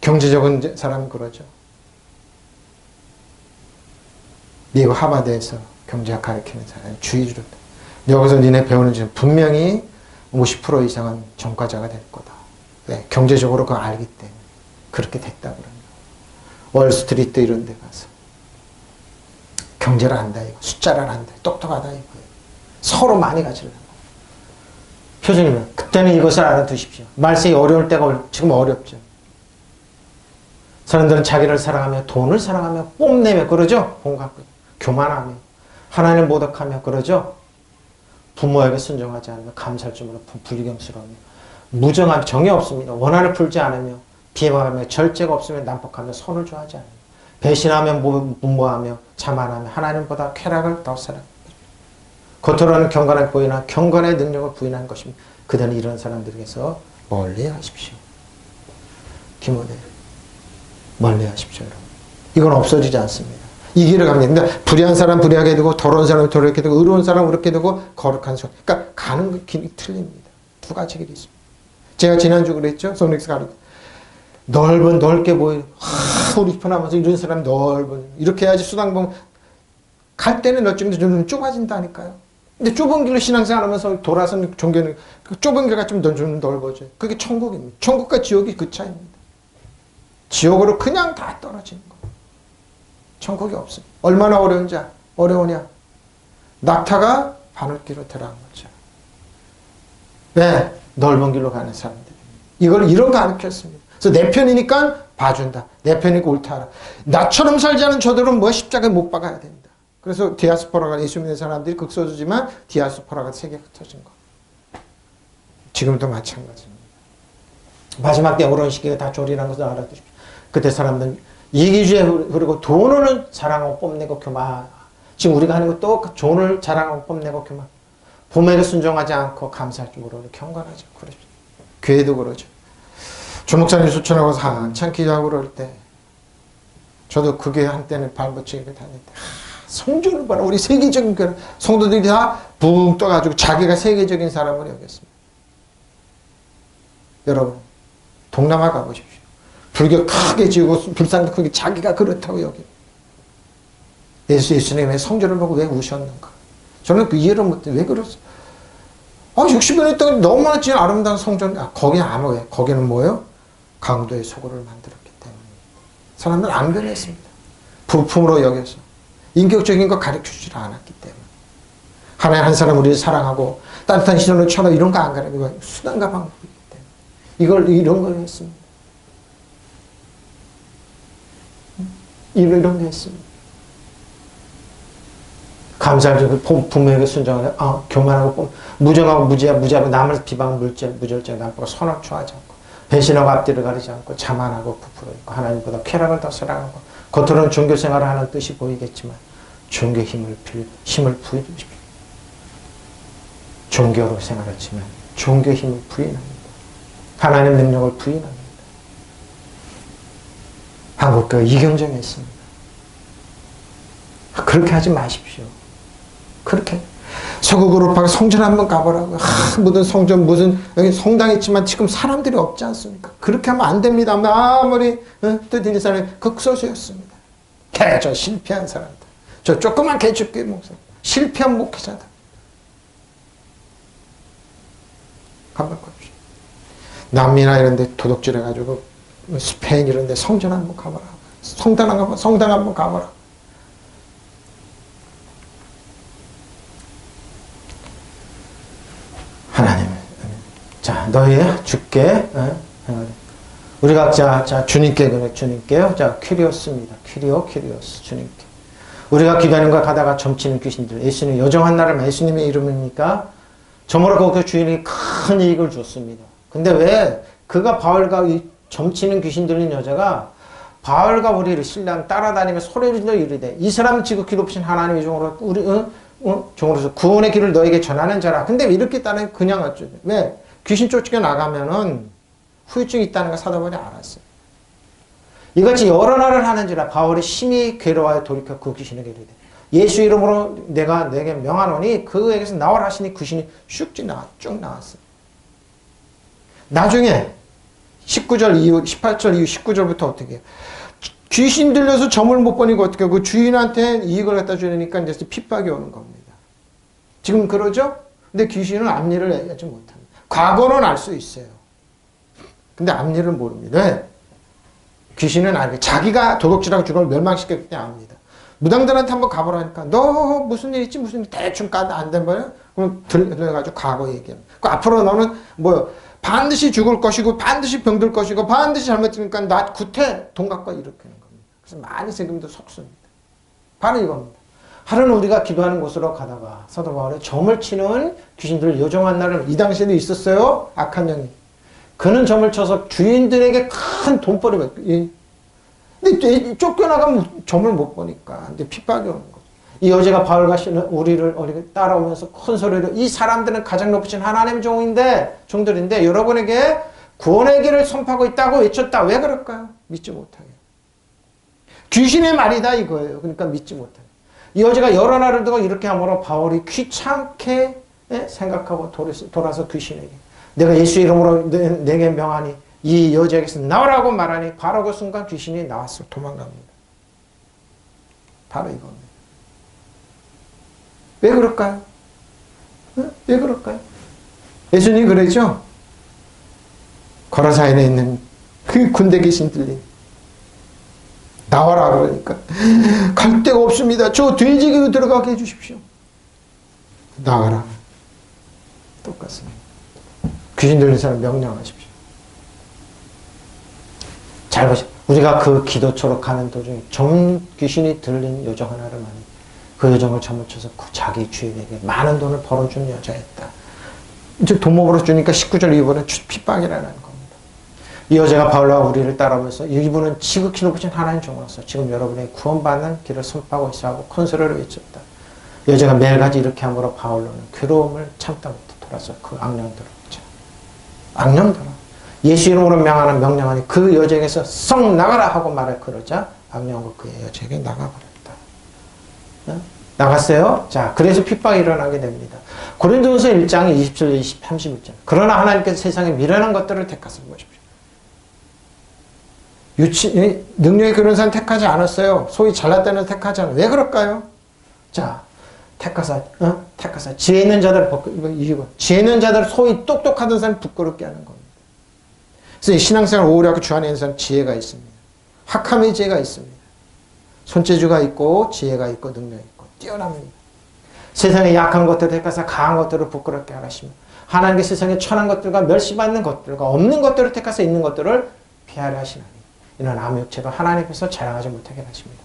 경제적인 사람은 그러죠. 미국 하버드에서 경제학 가르치는 사람이 주의를 여기서 니네 배우는 줄 분명히 50% 이상은 전과자가 될 거다. 네, 경제적으로 그걸 알기 때문에 그렇게 됐다고 합니다. 월스트리트 이런 데 가서 경제를 한다 이거. 숫자를 한다. 똑똑하다 이거예요. 서로 많이 가지려고. 표준이면 그때는 이것을 알아두십시오. 말세에 어려울 때가 지금 어렵죠. 사람들은 자기를 사랑하며 돈을 사랑하며 뽐내며 그러죠. 교만하며 하나님을 모독하며 그러죠. 부모에게 순종하지 않으며 감사할 줄 모르고 불경스러우며 무정하며 정이 없습니다. 원한을 풀지 않으며 비방하며 절제가 없으며 난폭하며 선을 좋아하지 않으며 배신하며 무모하며 자만하며 하나님보다 쾌락을 더 사랑합니다. 겉으로는 경건하게 보이나 경건의 능력을 부인하는 것입니다. 그대는 이런 사람들에게서 멀리 하십시오. 디모데 멀리 하십시오. 여러분. 이건 없어지지 않습니다. 이 길을 갑니다. 근데 불의한 사람 불의하게 되고 더러운 사람 더럽게 되고 의로운 사람 의롭게 되고 거룩한 사람. 그러니까 가는 길이 틀립니다. 두 가지 길이 있습니다. 제가 지난주 그랬죠. 성령께서 가르쳐 넓게 보여. 우리 편하면서 이런 사람 넓은 이렇게 해야지 수당봉 갈 때는 넓지만 좀 좁아진다니까요. 근데 좁은 길로 신앙생활 하면서 돌아서는 종교는 그 좁은 길가 좀 넓어져요. 그게 천국입니다. 천국과 지옥이 그 차이입니다. 지옥으로 그냥 다 떨어지는 거예요. 천국이 없습니다. 얼마나 어려우냐. 낙타가 바늘길로 들어간 거죠. 왜? 넓은 길로 가는 사람들. 이걸 이런 거 가르쳤습니다. 그래서 내 편이니까 봐준다. 내 편이니까 옳다 하라. 나처럼 살지 않은 저들은 뭐 십자가에 못 박아야 된다. 그래서 디아스포라가 예수 믿는 사람들이 극소수지만 디아스포라가 세계에 흩어진 거. 지금도 마찬가지입니다. 마지막 때 어려운 시기가 다 졸이라는 것을 알아두십시오. 그때 사람들은 이기주의 그리고 돈을 자랑하고 뽐내고 교만. 지금 우리가 하는 것도 돈을 자랑하고 뽐내고 교만. 부모에게 순종하지 않고 감사할 줄 모르고 경건하지 않고 그러죠. 교회도 그러죠. 조목사님 수천하고 한참 기도하고 그럴 때 저도 그 교회 한때는 발버둥이를 다닐 때 성전을 봐라. 우리 세계적인 교회 성도들이 다 붕 떠가지고 자기가 세계적인 사람을 여겼습니다. 여러분 동남아 가보십시오. 불교 크게 지우고 불상도 크게 자기가 그렇다고 여깁니다. 예수님의 성전을 보고 왜 우셨는가. 저는 그 이해를 못해. 왜 그랬어? 60여 년 동안 너무나 진 아름다운 성전. 거기는 아무게. 거기는 뭐예요? 강도의 소굴을 만들었기 때문에. 사람들은 안 변했습니다. 부품으로 여겨서. 인격적인 거 가르쳐주지 않았기 때문에. 하나의 한 사람 우리를 사랑하고 따뜻한 시선을 쳐다 이런 거 안 가르치고 수단과 방법이기 때문에. 이런 걸 했습니다. 이런 거 했습니다. 감사를 부모에게 순종하고 교만하고 무정하고 무지하고 남을 비방 무절제하고 남보고 선을 초하지 않고 배신하고 앞뒤를 가리지 않고 자만하고 부풀어 있고 하나님보다 쾌락을 더 사랑하고 겉으로는 종교생활을 하는 뜻이 보이겠지만 종교 힘을 부여해 주십시오. 종교로 생활했지만 종교 힘을 부인합니다. 하나님 능력을 부인합니다. 한국교회 이경정했습니다. 그렇게 하지 마십시오. 그렇게 서구그룹 하고 성전 한번 가보라고. 무슨 성전 무슨 여기 성당 있지만 지금 사람들이 없지 않습니까? 그렇게 하면 안 됩니다. 아무리 뜻있는 사람이 극소수였습니다. 저 실패한 사람들. 저 조그만 개축교회 목사. 실패한 목회자다. 한번 가십시오. 남미나 이런 데 도둑질 해가지고 스페인 이런 데 성전 한번 가보라. 성당 한번 가보라. 하나님, 자, 너희의 주께, 우리 각자, 자, 주님께, 그래, 주님께요. 자, 퀴리오스입니다. 퀴리오스, 주님께. 우리가 기도하는 거 가다가 점치는 귀신들, 예수님, 여정한 나를 예수님의 이름이니까, 저모로 그 주인이 큰 이익을 줬습니다. 근데 왜, 그가 바울과 이 점치는 귀신 들린 여자가, 바울과 우리를 신랑 따라다니며 소리를 질러 이르되, 이 사람은 지극히 높으신 하나님의 종으로, 종으로서 구원의 길을 너에게 전하는 자라. 근데 이렇게 따르면 그냥 어쩌죠. 왜? 귀신 쫓겨 나가면은 후유증이 있다는 걸 사도바울이 알았어요. 이같이 여러 날을 하는지라 바울이 심히 괴로워하여 돌이켜 그 귀신에게 이르되 예수 이름으로 내가 내게 명하노니 그에게서 나오라 하시니 귀신이 쭉 나왔어요. 나중에 19절 이후 18절 이후 19절부터 어떻게 해요? 귀신 들려서 점을 못 버리고 어떻게 그 주인한테 이익을 갖다 주니까 이제 핍박이 오는 겁니다. 지금 그러죠? 근데 귀신은 앞일을 얘기하지 못합니다. 과거는 알 수 있어요. 근데 앞일을 모릅니다. 왜? 귀신은 알게 자기가 도둑질하고 죽음을 멸망시켰기 때문에 압니다. 무당들한테 한번 가보라니까 너 무슨 일 있지 무슨 일 대충 까도 안 된 거야? 그럼 들려가지고 과거 얘기해. 그 앞으로 너는 뭐 반드시 죽을 것이고 반드시 병들 것이고 반드시 잘못되니까 나 구태 돈 갖고 이렇게 하는 겁니다. 그래서 많이 새김도 속습니다. 바로 이겁니다. 하루는 우리가 기도하는 곳으로 가다가 사도 바울의 점을 치는 귀신들을 요정한 날은 이 당시에도 있었어요. 악한 영이. 그는 점을 쳐서 주인들에게 큰 돈벌이 받고 근데 쫓겨나가면 점을 못 보니까 근데 핍박이 오는 거죠. 이 여자가 바울과 우리를 따라오면서 큰 소리로 이 사람들은 가장 높으신 하나님 종들인데 여러분에게 구원의 길을 선포하고 있다고 외쳤다. 왜 그럴까요? 믿지 못하게. 귀신의 말이다 이거예요. 그러니까 믿지 못하게. 이 여자가 여러 날을 두고 이렇게 함으로 바울이 귀찮게 생각하고 돌아서 귀신에게 내가 예수 이름으로 내게 명하니 이 여자에게서 나오라고 말하니 바로 그 순간 귀신이 나왔어 도망갑니다. 바로 이겁니다. 왜 그럴까요? 왜 그럴까요? 예수님이 그러죠? 거라사인에 있는 그 군대 귀신들이 나와라 그러니까 갈 데가 없습니다. 저 돼지기로 들어가게 해주십시오. 나가라. 똑같습니다. 귀신 들린 사람 명령하십시오. 잘 보세요. 우리가 그 기도처로 가는 도중에 점 귀신이 들린 요정 하나를 만나 그 요정을 잘못쳐서 그 자기 주인에게 많은 돈을 벌어준 여자였다. 이제 돈 못 벌어주니까 19절 이번에 핍박이라는 겁니다. 이 여자가 바울과 우리를 따라오면서 이분은 지극히 높으신 하나님 종으로서 지금 여러분의 구원받는 길을 선포하고 있어 하고 큰 소리를 외쳤다. 여자가 매일같이 이렇게 함으로 바울로는 괴로움을 참다 못해 돌아서 그 악령들을 악령들아 예수 이름으로 명령하니 그 여자에게서 썩 나가라 하고 말을 그러자 악령과 그의 여자에게 나가버렸다. 나갔어요? 자, 그래서 핍박이 일어나게 됩니다. 고린도전서 1장 27, 31절. 그러나 하나님께서 세상에 미련한 것들을 택하사 보십시오. 능력이 그런 사람 택하지 않았어요. 소위 잘났다는 택하지 않아요. 왜 그럴까요? 자, 택하사 지혜 있는 자들을 지혜 있는 자들 소위 똑똑하던 사람 부끄럽게 하는 겁니다. 그래서 신앙생활 오래 하고 주 안에 있는 사람 지혜가 있습니다. 학함의 지혜가 있습니다. 손재주가 있고 지혜가 있고 능력이 있고 뛰어납니다. 세상에 약한 것들을 택하사 강한 것들을 부끄럽게 하시며 하나님께 세상에 천한 것들과 멸시받는 것들과 없는 것들을 택하사 있는 것들을 피하려 하시나니 이는 아무 육체로 하나님 앞에서 자랑하지 못하게 하십니다.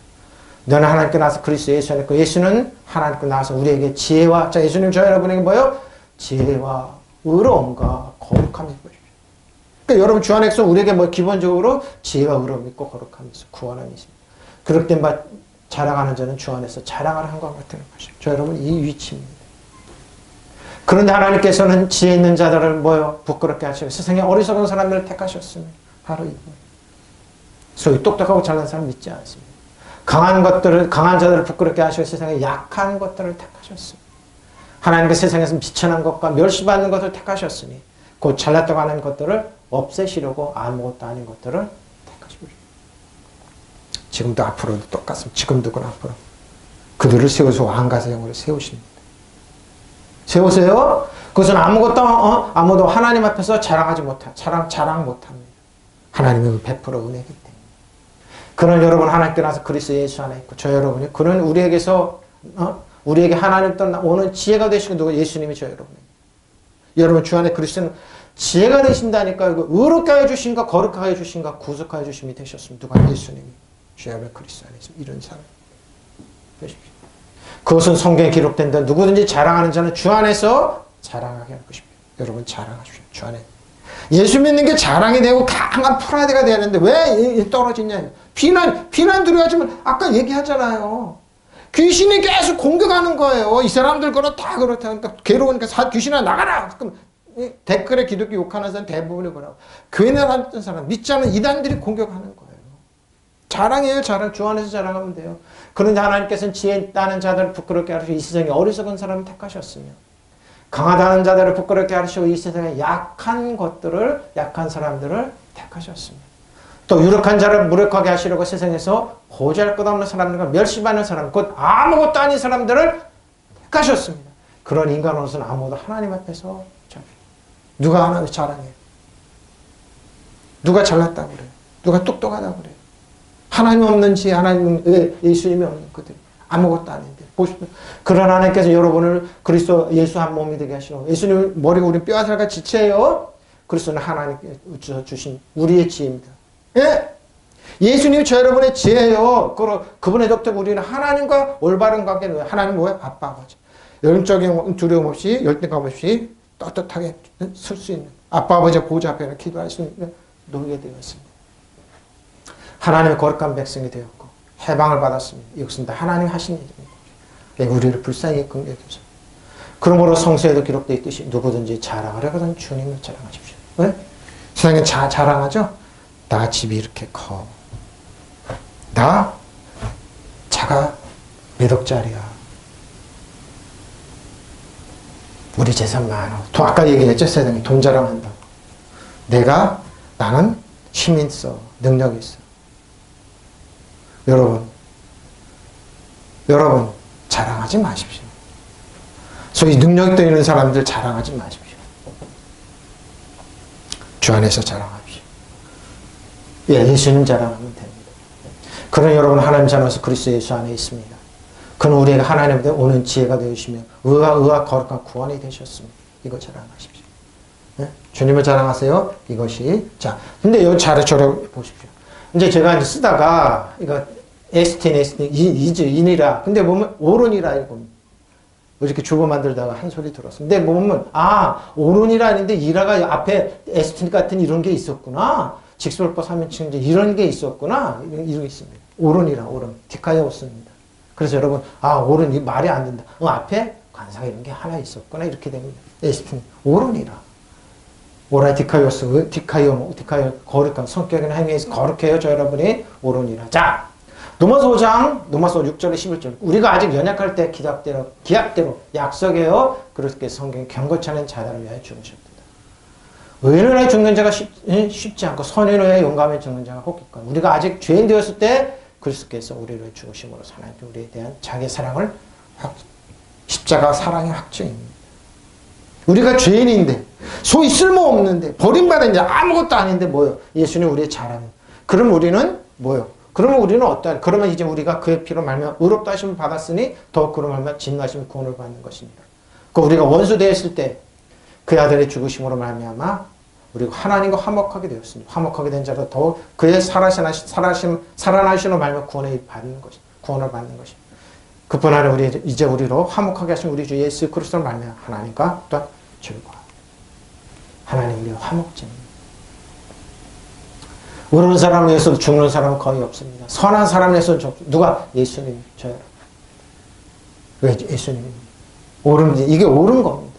너는 하나님께 나와서 그리스도 예수 안에 있고 예수는 하나님께 나와서 우리에게 지혜와 자 예수님 저 여러분에게 뭐예요? 지혜와 의로움과 거룩함이 있습니다. 그러니까 여러분 주 안에서 우리에게 뭐 기본적으로 지혜와 의로움이 있고 거룩함이 있어 구원함이 있습니다. 그렇게 자랑하는 자는 주 안에서 자랑을 한 것 같은 것이죠. 저 여러분 이 위치입니다. 그런데 하나님께서는 지혜 있는 자들을 뭐요? 부끄럽게 하시고 세상에 어리석은 사람들을 택하셨습니다. 바로 이거. 소위 똑똑하고 잘난 사람 믿지 않습니다. 강한 자들을 부끄럽게 하시고 세상에 약한 것들을 택하셨습니다. 하나님께 세상에서 비천한 것과 멸시받는 것을 택하셨으니 곧 잘났다고 하는 것들을 없애시려고 아무것도 아닌 것들을 택하시고 지금도 앞으로도 똑같습니다. 지금도 그 앞으로 그들을 세워서 왕가세형으로 세우십니다. 세우세요. 그것은 아무도 하나님 앞에서 자랑 못합니다. 하나님은 100% 은혜이기 때문에. 그런 여러분 하나님께 나서 그리스도 예수 안에 있고 저 여러분이 그는 우리에게 하나님부터 오는 지혜가 되시고 누가 예수님이 저 여러분에게. 여러분 주 안에 그리스도는 지혜가 되신다니까 의롭게 하여 주신가 거룩하게 하여 주신가 구속하여 주심이 되셨습니다. 누가 예수님이 주 안에 그리스도 안에 있습니다. 이런 사람 되십시오. 그것은 성경에 기록된 데 누구든지 자랑하는 자는 주 안에서 자랑하게 할 것입니다. 여러분 자랑하십시오. 주 안에. 예수 믿는 게 자랑이 되고 강한 프라이드가 되는데 왜 떨어지냐. 비난 두려워하지만 아까 얘기하잖아요. 귀신이 계속 공격하는 거예요. 이 사람들 거는 다 그렇다. 그러니까 괴로우니까 귀신아 나가라. 그럼 댓글에 기독교 욕하는 사람 대부분이 뭐라고. 교회 나갔던 사람 믿지 않는 이단들이 공격하는 거예요. 자랑이에요. 자랑. 주 안에서 자랑하면 돼요. 그런데 하나님께서는 지혜 있다는 자들을 부끄럽게 하시고 이 세상에 어리석은 사람을 택하셨으며 강하다는 자들을 부끄럽게 하시고 이 세상에 약한 사람들을 택하셨습니다. 또 유력한 자를 무력하게 하시려고 세상에서 보잘것없는 사람들과 멸시받는 사람, 곧 아무것도 아닌 사람들을 택하셨습니다. 그런 인간으로서는 아무도 하나님 앞에서 누가 하나님 자랑해요? 누가 잘났다고 그래요? 누가 똑똑하다고 그래요? 하나님 없는 지혜, 예수님이 없는 그들. 아무것도 아닌데. 보십시오. 그런 하나님께서 여러분을 그리스도 예수 한 몸이 되게 하시는 예수님 머리가 우리 뼈와 살과 지체예요. 그리스도는 하나님께서 주신 우리의 지혜입니다. 예? 예수님이 저 여러분의 지혜예요. 그분의 덕택 우리는 하나님과 올바른 관계는 하나님 뭐예요? 아빠 아버지. 영적인 두려움 없이 열등감 없이 떳떳하게 설 수 있는 아빠 아버지의 보좌 앞에는 기도할 수 있는 놓이게 되었습니다. 하나님의 거룩한 백성이 되었고 해방을 받았습니다. 이것은 다 하나님 하신 일입니다. 우리를 불쌍히 긍휼히 여기소서. 그러므로 성서에도 기록되어 있듯이 누구든지 자랑하려거든 주님을 자랑하십시오. 왜? 세상에 자랑하죠? 나 집이 이렇게 커. 나 차가 몇 억짜리야. 우리 재산 많아. 아까 얘기했죠? 세상에 돈 자랑한다고. 나는 힘 있어. 능력이 있어. 여러분 자랑하지 마십시오. 소위 능력 있는 사람들 자랑하지 마십시오. 주 안에서 자랑하십시오. 예수님 자랑하면 됩니다. 그런 여러분 하나님 자녀로서 그리스도 예수 안에 있습니다. 그는 우리에게 하나님께 오는 지혜가 되시며 의와 거룩한 구원이 되셨습니다. 이거 자랑하십시오. 네? 주님을 자랑하세요. 이것이 근데 여기 잘 보십시오. 이제 제가 이제 쓰다가 이거 인이라 근데 보면 오른이라 이거 이렇게 주보 만들다가 한 소리 들었어요. 근데 보면 오른이라 했는데 이라가 앞에 에스틴 같은 이런 게 있었구나. 직설법 3인칭 이런 게 있었구나. 이런 게 있습니다. 오른이라 디카이오스입니다. 그래서 여러분 오른이 말이 안 된다. 앞에 관상 이런 게 하나 있었구나. 이렇게 됩니다. 에스틴 오른이라. 오라 디카이오스 디카이오 거룩한 성격이나 행위에서 거룩해요. 저 여러분이 오른이라. 로마서 5장, 로마서 6절에 11절. 우리가 아직 연약할 때 기약대로 약속해요. 그렇게 성경이 경고치 않은 자들을 위하여 죽으셨다. 의인을 위해 죽는 자가 쉽지 않고 선인을 위해 용감히 죽는 자가 혹 있거든. 우리가 아직 죄인 되었을 때 그리스도께서 우리를 위해 죽으심으로 하나님 우리에 대한 자기의 사랑을 십자가 사랑의 확증입니다. 우리가 죄인인데 소위 쓸모없는데 버림받은 자 아무것도 아닌데 뭐요? 예수님 우리의 자랑. 그럼 우리는 뭐요? 그러면 우리는 그러면 이제 우리가 그의 피로 말미암아 의롭다 하심을 받았으니 더욱 그로 말미암아 진노하심을 구원을 받는 것입니다. 우리가 원수 되었을 때 그의 아들의 죽으심으로 말미암아 우리가 하나님과 화목하게 되었습니다. 화목하게 된 자로 더욱 그의 살아나심으로 말미암아 구원을 받는 것입니다. 그뿐 아니라 이제 우리로 화목하게 하신 우리 주 예수 그리스도로 말미암아 하나님과 또한 즐거워. 하나님 우리와 화목제입니다. 의로운 사람을 위해서 죽는 사람은 거의 없습니다. 선한 사람을 위해서 누가? 예수님, 저요. 왜 예수님입니다. 이게 옳은 겁니다.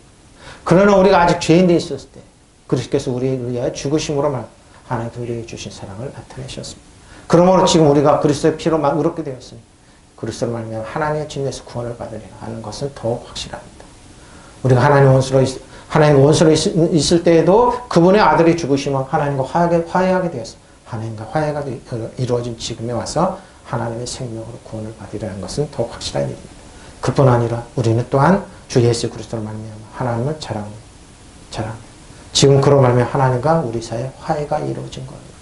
그러나 우리가 아직 죄인되어 있었을 때 그리스도께서 우리를 위하여 죽으심으로 하나님께서 우리에게 주신 사랑을 나타내셨습니다. 그러므로 지금 우리가 그리스도의 피로 의롭게 되었으니 그리스도를 말미암아 하나님의 진리에서 구원을 받으리라 하는 것은 더욱 확실합니다. 우리가 하나님 원수로 있을 때에도 그분의 아들이 죽으시면 하나님과 화해하게 되었습니다. 하나님과 화해가 이루어진 지금에 와서 하나님의 생명으로 구원을 받으리라는 것은 더욱 확실한 일입니다. 그뿐 아니라 우리는 또한 주 예수 그리스도를 말미암아 하나님을 자랑합니다. 지금 그로 말미암아 하나님과 우리 사이에 화해가 이루어진 겁니다.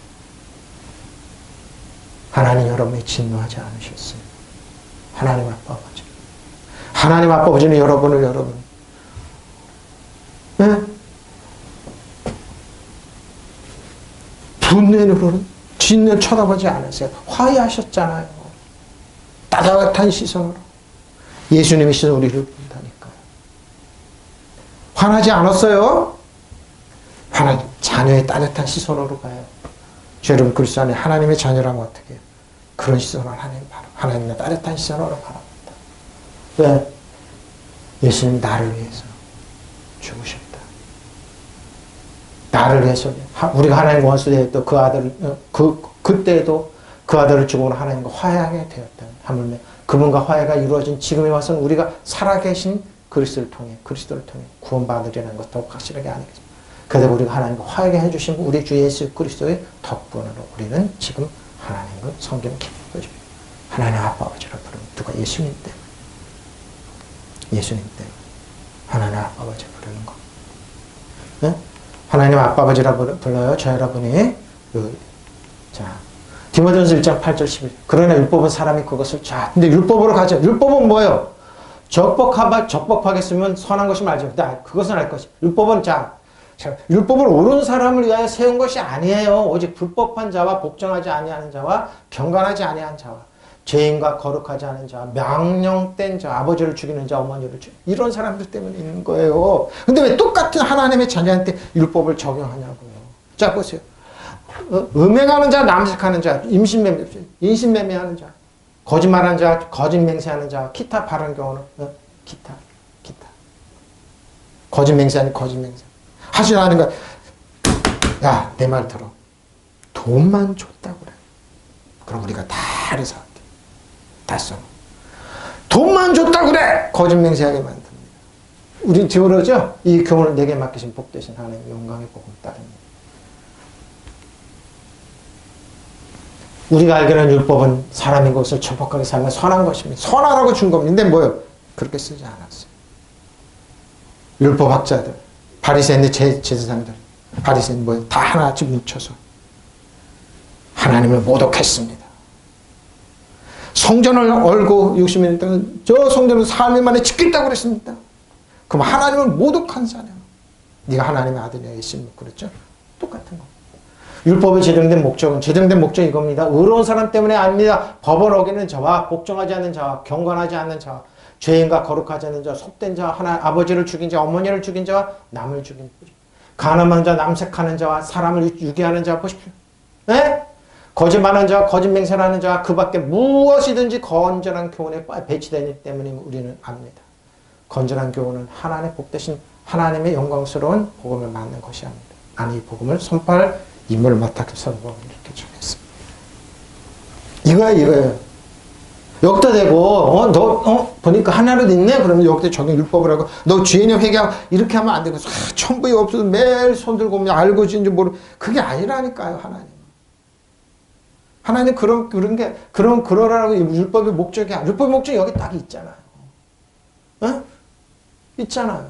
하나님 여러분이 진노하지 않으셨어요. 하나님 아빠 아버지. 하나님 아빠 아버지는 여러분 분내로는 뒷면 쳐다보지 않으세요. 화해하셨잖아요. 따뜻한 시선으로. 예수님의 시선 우리를 본다니까요. 화나지 않았어요? 자녀의 따뜻한 시선으로 가요. 여러분 그리스도 안에 하나님의 자녀라면 어떻게 해요? 그런 시선으로 하나님의 따뜻한 시선으로 바라봅니다. 왜? 예수님이 나를 위해서 죽으셨다. 나를 위해서 우리가 하나님 원수 되었던 그 아들을 그때도 그 아들을 죽음으로 하나님과 화해하게 되었다. 하물며 그분과 화해가 이루어진 지금에 와서는 우리가 살아계신 그리스도를 통해 구원받으리라는 것 더욱 확실하게 아니겠습니까? 그래서 우리가 하나님과 화해하게 해주신 우리 주 예수 그리스도의 덕분으로 우리는 지금 하나님을 성경 기쁘게 해줍니다. 하나님 아빠 아버지라 부르면 누가? 예수님 때문에. 예수님 때문에 하나님 아빠 아버지 부르는 거. 네? 하나님 아빠 아버지라 불러요. 저 여러분이 디모데전서 1장 8절 11. 그러나 율법은 사람이 그것을 근데 율법으로 가자. 율법은 뭐예요? 적법하게 쓰면 선한 것이 말죠. 그것은 알 것이. 율법은 율법은 옳은 사람을 위하여 세운 것이 아니에요. 오직 불법한 자와 복종하지 아니하는 자와 경건하지 아니한 자와 죄인과 거룩하지 않은 자, 명령된 자, 아버지를 죽이는 자, 어머니를 죽이는 이런 사람들 때문에 있는 거예요. 근데 왜 똑같은 하나님의 자녀한테 율법을 적용하냐고요. 자, 보세요. 음행하는 자, 남색하는 자, 인신매매하는 자, 거짓말하는 자, 거짓 맹세하는 자, 기타 바른 경우는 기타. 거짓 맹세하는 거짓 맹세. 하시라는 거. 야, 내 말 들어. 돈만 줬다고 그래. 그럼 우리가 다 해서 할게. 다 써. 돈만 줬다고 그래. 거짓 맹세하게 만듭니다. 우리 디오로죠? 이 교훈을 내게 맡기신 복 되신 하나님 영광의 복을 따릅니다. 우리가 알기로는 율법은 사람의 것을 적법하게 살면 선한 것입니다. 선하라고 준 겁니다. 근데 뭐요? 그렇게 쓰지 않았어요. 율법학자들, 바리새인들, 제사장들, 바리새인 뭐예요? 다 하나같이 뭉쳐서 하나님을 모독했습니다. 성전을 얼고 60년 동안 저 성전을 3일 만에 짓겠다고 그랬습니다. 그럼 하나님을 모독한 사람. 네가 하나님의 아들이야 예수님 그랬죠? 똑같은 거. 율법의 제정된 목적이 이겁니다. 의로운 사람 때문에 아닙니다. 법을 어기는 자와 복종하지 않는 자와 경건하지 않는 자와 죄인과 거룩하지 않는 자, 속된 자, 아버지를 죽인 자, 어머니를 죽인 자와 남을 죽인 자, 간음하는 자, 남색하는 자와 사람을 유괴하는 자 보십시오. 네? 거짓말하는 자와 거짓 맹세하는 자와 그 밖에 무엇이든지 건전한 교훈에 배치되기 때문에 우리는 압니다. 건전한 교훈은 하나님의 복되신 하나님의 영광스러운 복음을 맞는 것이 아닙니다. 나는 이 복음을 손발 임무를 맡아서 선포하고 이렇게 전했습니다. 이거예요. 여기다 대고 보니까 하나라도 있네? 그러면 여기다 적용 율법을 하고 너 죄인의 회개하고 이렇게 하면 안 되고 천부에 없어도 매일 손 들고 오면 알고 지인지 모르고 그게 아니라니까요. 하나님 그러라고 율법의 목적이 율법의 목적이 여기 딱 있잖아요. 어? 있잖아요.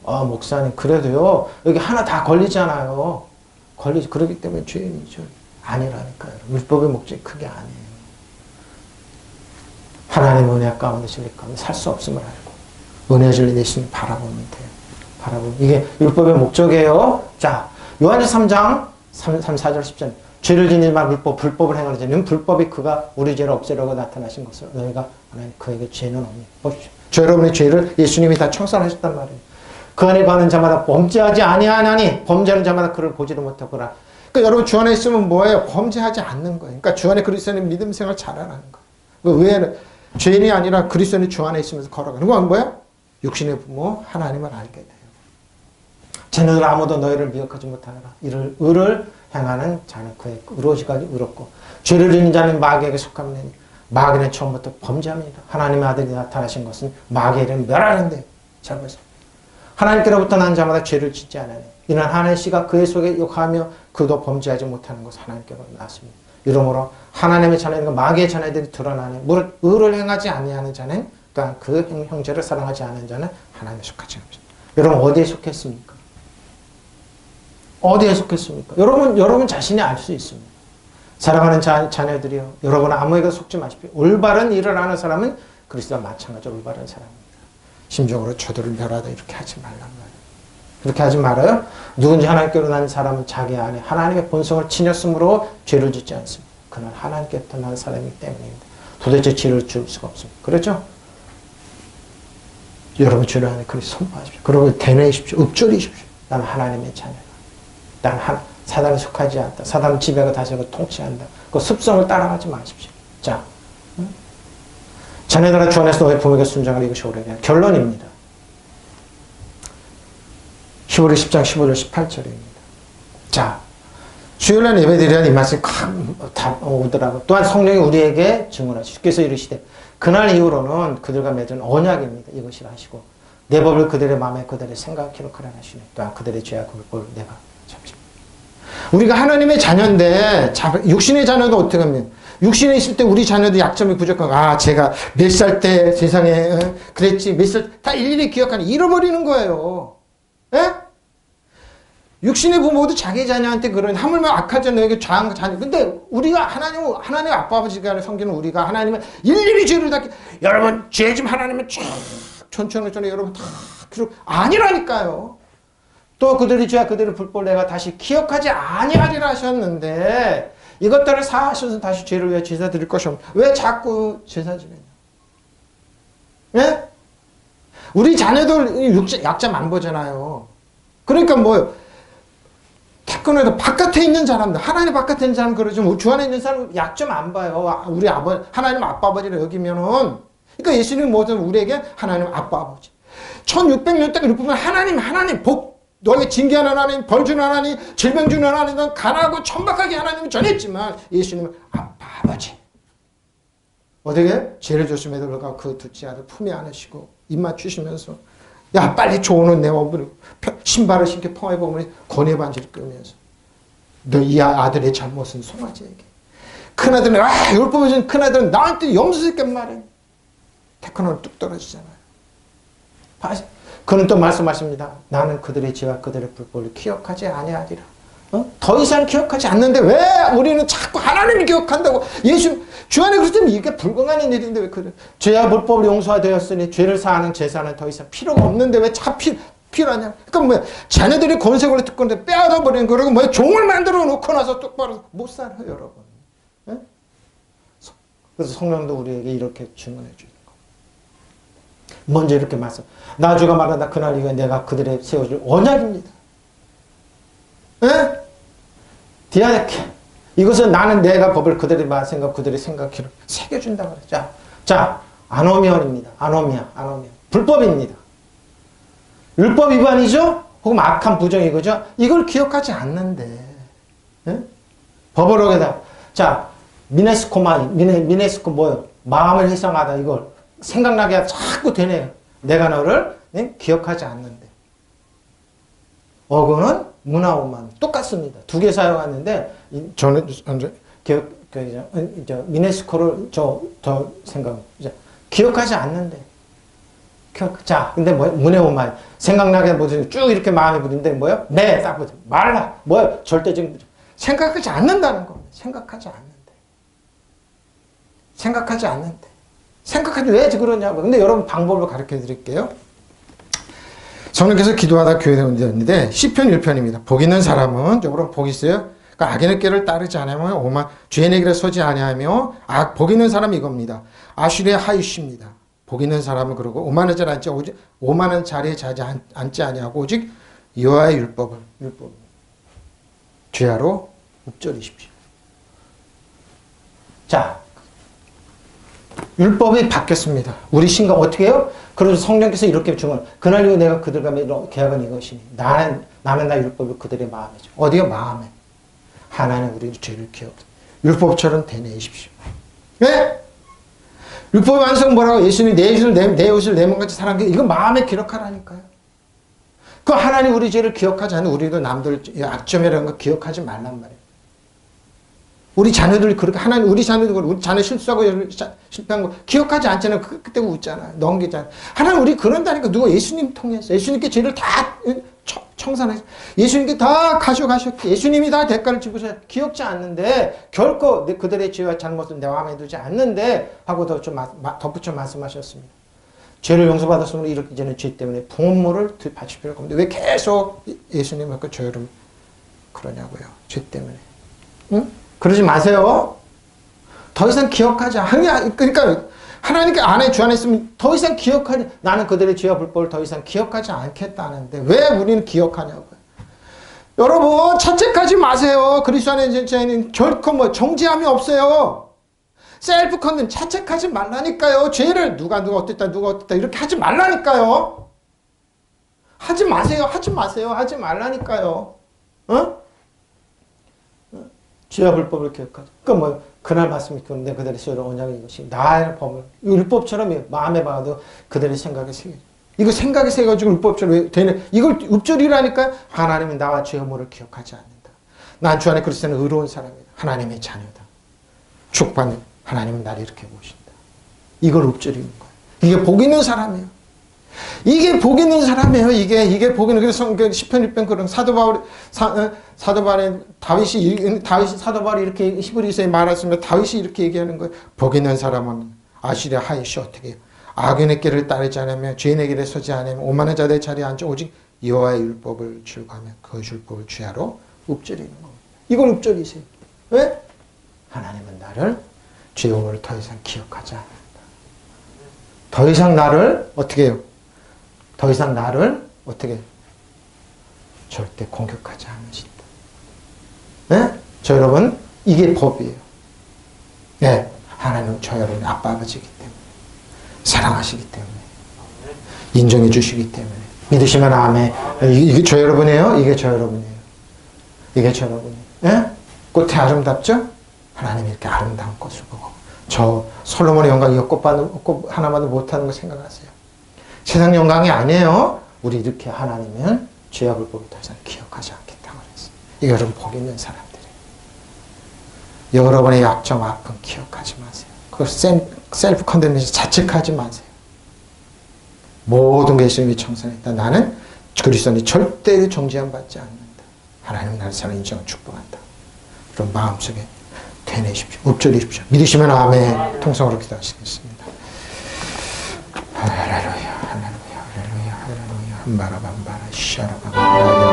목사님 그래도요 여기 하나 다 걸리잖아요. 그러기 때문에 죄인이죠. 아니라니까요. 율법의 목적이 그게 아니에요. 하나님의 은혜 가운데 진리 가운데 살 수 없음을 알고 은혜 진리 대신 바라보면 돼요. 이게 율법의 목적이에요. 자, 요한일서 3장 3, 4절 10절 죄를 짓는 말 불법을 행하는 자는 불법이 그가 우리 죄를 없애려고 나타나신 것을 너희가 하나님 그에게 죄는 없니. 보십시오. 여러분의 죄를 예수님이 다 청산하셨단 말이에요. 그 안에 가는 자마다 범죄하지 아니하나니 범죄하는 자마다 그를 보지도 못하거라. 그러니까 여러분 주 안에 있으면 뭐예요? 범죄하지 않는 거예요. 그러니까 주 안에 그리스도인의 믿음 생활 잘하라는 거예요. 왜 죄인이 아니라 그리스도인이 주 안에 있으면서 걸어가는 건 뭐야? 육신의 부모 하나님을 알게 돼요. 자녀들 아무도 너희를 미혹하지 못하느라 이를 의를 행하는 자는 그의 의로시까지 의롭고 죄를 짓는 자는 마귀에게 속함이니 마귀는 처음부터 범죄합니다. 하나님의 아들이 나타나신 것은 마귀를 멸하는데 잘 보세요. 하나님께로부터 난 자마다 죄를 짓지 않으니 이는 하나님의 씨가 그의 속에 욕하며 그도 범죄하지 못하는 것을 하나님께로 낳았습니다. 이러므로 하나님의 자녀들과 마귀의 자녀들이 드러나니 무릇 의를 행하지 아니하는 자는 또한 그 형제를 사랑하지 않는 자는 하나님에 속하지 않습니다. 여러분 어디에 속했습니까? 어디에 속했습니까? 여러분 자신이 알 수 있습니다. 사랑하는 자녀들이요. 여러분 아무에게도 속지 마십시오. 올바른 일을 하는 사람은 그리스도와 마찬가지로 올바른 사람입니다. 심적으로 저들을 멸하다 이렇게 하지 말란 말이에요. 그렇게 하지 말아요. 누군지 하나님께로 난 사람은 자기 안에 하나님의 본성을 지녔으므로 죄를 짓지 않습니다. 그는 하나님께부터 난 사람이기 때문입니다. 도대체 죄를 줄 수가 없습니다. 그렇죠? 여러분 죄를 안에 그리스도 선포하십시오. 그리고 대뇌하십시오. 읊조리십시오. 나는 하나님의 자녀다. 나는 사단에 속하지 않다. 사단은 지배하고 다스리고 통치한다. 그 습성을 따라가지 마십시오. 자, 자녀들아 주 안에서 너희 부모에게 순종하라 이것이 옳으냐. 결론입니다. 히브리 10장 15절 18절입니다. 자, 수요일날 예배드리라는 이 말씀이 다 오더라고. 또한 성령이 우리에게 증언하시고 주께서 이르시되 그날 이후로는 그들과 맺은 언약입니다. 이것이라 하시고 내 법을 그들의 마음에 그들의 생각에 기록하라 하시니 또한 그들의 죄와 그걸 내가 잡습니다. 우리가 하나님의 자녀인데 육신의 자녀도 어떻게 하면 육신에 있을 때 우리 자녀도 약점이 부족하고 제가 몇 살 때 세상에 그랬지 몇 살 다 일일이 기억하니 잃어버리는 거예요. 에? 육신의 부모도 자기 자녀한테 그런 하물며 악하자 너에게 자한 자녀. 근데 우리가 하나님 아빠 아버지가 섬기는 우리가 하나님은 일일이 죄를 다 여러분 죄 좀 하나님은 쫙 천천히 여러분 다 기록 아니라니까요. 또 그들의 죄와 그들의 불법을 내가 다시 기억하지 아니하리라 하셨는데 이것들을 사하셔서 다시 죄를 위해 제사 드릴 것이 없는. 왜 자꾸 제사 지내냐? 예? 우리 자녀들 약자 만보잖아요. 그러니까 뭐요? 태권에도 바깥에 있는 사람들, 하나님 바깥에 있는 사람 그러죠. 주 안에 있는 사람 약점 안 봐요. 우리 하나님 아빠 아버지를 여기면은. 그러니까 예수님은 뭐든 우리에게 하나님 아빠 아버지. 1600년 동안 보면 하나님 너에게 징계하는 하나님, 벌 주는 하나님, 질병 주는 하나님, 넌 가난하고 천박하게 하나님을 전했지만 예수님은 아빠 아버지. 어떻게? 죄를 줬음에도 불구하고 그 둘째 아들 품에 안으시고 입 맞추시면서 야 빨리 좋은 옷 내와 신발을 신게 평화의 복음을 권해 반지를 끄면서 너 이 아들의 잘못은 송아지에게 큰아들은 율법을 준 큰아들은 나한테 염소새끼 말해. 태권은 뚝 떨어지잖아요. 그는 또 말씀하십니다. 나는 그들의 죄와 그들의 불법을 기억하지 아니하리라. 더 이상 기억하지 않는데 왜 우리는 자꾸 하나님을 기억한다고. 주 안에 그렇다면 이게 불공하는 일인데 왜 그래. 죄와 불법을 용서되었으니 죄를 사하는 제사는 더 이상 필요가 없는데 왜 필요하냐. 그러니까 뭐야. 자녀들이 권세권을 듣고 있는데 빼앗아 버리는 거라고 뭐야. 종을 만들어 놓고 나서 똑바로 못 살아요 여러분. 네? 그래서 성령도 우리에게 이렇게 증언해 주는 거. 먼저 이렇게 말씀. 나주가 말한다. 그날 이후에 내가 그들의 세워줄 언약입니다. 네? 디아데케. 이것은 나는 내가 법을 그들의 생각, 그들의 생각으로 새겨준다 그랬죠. 자, 아노미언입니다. 아노미아. 불법입니다. 율법 위반이죠? 혹은 악한 부정이거죠? 이걸 기억하지 않는데. 네? 법을 어기다. 자, 미네스코 뭐요? 마음을 희생하다. 이걸 생각나게 자꾸 되네요. 내가 너를 기억하지 않는데. 어근은 문화오만 똑같습니다. 두 개 사용하는데 저는 미네스코를 더 생각. 기억하지 않는데. 자, 근데 뭐야? 문해오만 생각나게 뭐지? 쭉 이렇게 마음에 부는데 뭐요? 네, 딱 보죠. 말라. 뭐요? 절대적인 생각하지 않는다는 겁니다. 생각하지 않는데. 생각하지 왜 그러냐고. 근데 여러분 방법을 가르쳐 드릴게요. 저는 계속 기도하다 교회에 온는데 시편 1편입니다. 복 있는 사람은 여러분 복 있어요. 그러니까 악인의 길을 따르지 않으며 죄인의 길에 서지 아니하며 복 있는 사람이 이겁니다. 아슈리의 하이쉬입니다. 복 있는 사람은 그러고 오만한 자리에 자지 앉지 아니하고 오직 여호와의 율법을 죄하러 읊조리십시오. 자, 율법이 바뀌었습니다. 우리 신강 어떻게 해요? 그래서 성령께서 이렇게 주면 그날 이후 내가 그들과 맺은 계약은 이것이니 나는 나 율법을 그들의 마음이죠. 어디요? 마음에. 하나님 우리 죄를 기억. 율법처럼 되뇌이십시오. 네? 율법의 완성 뭐라고? 예수님이 내 옷을 내 몸같이 사랑해. 이거 마음에 기록하라니까요. 그 하나님 우리 죄를 기억하지 않는 우리도 남들 악점이라는 거 기억하지 말란 말이에요. 우리 자녀들이 그렇게 하나님 우리 자녀 실수하고 실패한 거 기억하지 않잖아요. 그때 웃잖아요. 넘기잖아요. 하나님 우리 그런다니까. 누가 예수님 통해서 예수님께 죄를 다 청산해서 예수님께 다 가져가셨기 예수님이 다 대가를 지고서 기억지 않는데 결코 그들의 죄와 잘못을 내 마음에 두지 않는데 하고 덧붙여 말씀하셨습니다. 죄를 용서받았으므로 이렇게 전에 죄 때문에 부모를 바칠 필요가 없는데 왜 계속 예수님을 그 죄를 그러냐고요. 죄 때문에. 응? 그러지 마세요. 더 이상 기억하지 그러니까 하나님께 주 안에 있으면 더 이상 기억하지. 나는 그들의 죄와 불법을 더 이상 기억하지 않겠다는데 왜 우리는 기억하냐고요. 여러분 자책하지 마세요. 그리스도 안에 진짜는 결코 정죄함이 없어요. 셀프 컨덴 자책하지 말라니까요. 죄를 누가 어땠다 이렇게 하지 말라니까요. 하지 말라니까요. 죄와 불법을 기억하죠. 그러니까 그날 말씀이 그런데 그들의 세우는 언약은 이것이 나의 법을 율법처럼 마음에 봐도 그들의 생각에 새겨. 이거 생각에 새겨가지고 율법처럼 되는 이걸 읊조리라니까. 하나님은 나와 죄 허물을 기억하지 않는다. 난 주 안에 그리스도는 의로운 사람이다. 하나님의 자녀다. 축복받는 하나님은 나를 이렇게 보신다. 이걸 읊조리는 거예요. 이게 복 있는 사람이에요. 이게 복 있는 사람이에요. 이게 복 있는. 그래서 시편 6편 그런 사도 바울이 사도 바울이 이렇게 히브리서에 말했으면 다윗이 이렇게 얘기하는 거예요. 복 있는 사람은 아시랴 하이시 어떻게 해요? 악인의 길을 따르지 않으며 죄인의 길에 서지 않으며 오만한 자들의 자리에 앉아 오직 여호와의 율법을 즐거하며 그 율법을 주야로 읊조리는 겁니다. 이걸 읊조리세요. 왜? 하나님은 나를 죄인을 더 이상 기억하지 않는다. 더 이상 나를 어떻게 해요? 더 이상 나를 어떻게 절대 공격하지 않으신다. 네? 저 여러분 이게 법이에요. 네. 하나님은 저 여러분의 아빠 아버지이기 때문에 사랑하시기 때문에 인정해 주시기 때문에 믿으시면 아멘. 이게 저 여러분이에요. 이게 저 여러분이에요. 이게 저 여러분이에요. 네? 꽃이 아름답죠? 하나님이 이렇게 아름다운 꽃을 보고 저 솔로몬의 영광 이 꽃 하나만도 못하는 거 생각하세요. 세상 영광이 아니에요. 우리 이렇게 하나님은 죄악을 보고 더 이상 기억하지 않겠다고 그랬어요. 이게 여러분 복 있는 사람들이에요. 여러분의 약점, 아픔 기억하지 마세요. 그걸 셀프 컨덴네이션 자책하지 마세요. 모든 게 예수님이 청산했다. 나는 그리스도인이 절대로 정죄함받지 않는다. 하나님 나를 사랑 인정을 축복한다. 그런 마음속에 되내십시오. 읊조리십시오. 믿으시면 아멘. 통성으로 기도하시겠습니다. 할렐루야, 할렐루야, 할렐루야, 할렐루야. 한바라 반바라 샤라바라.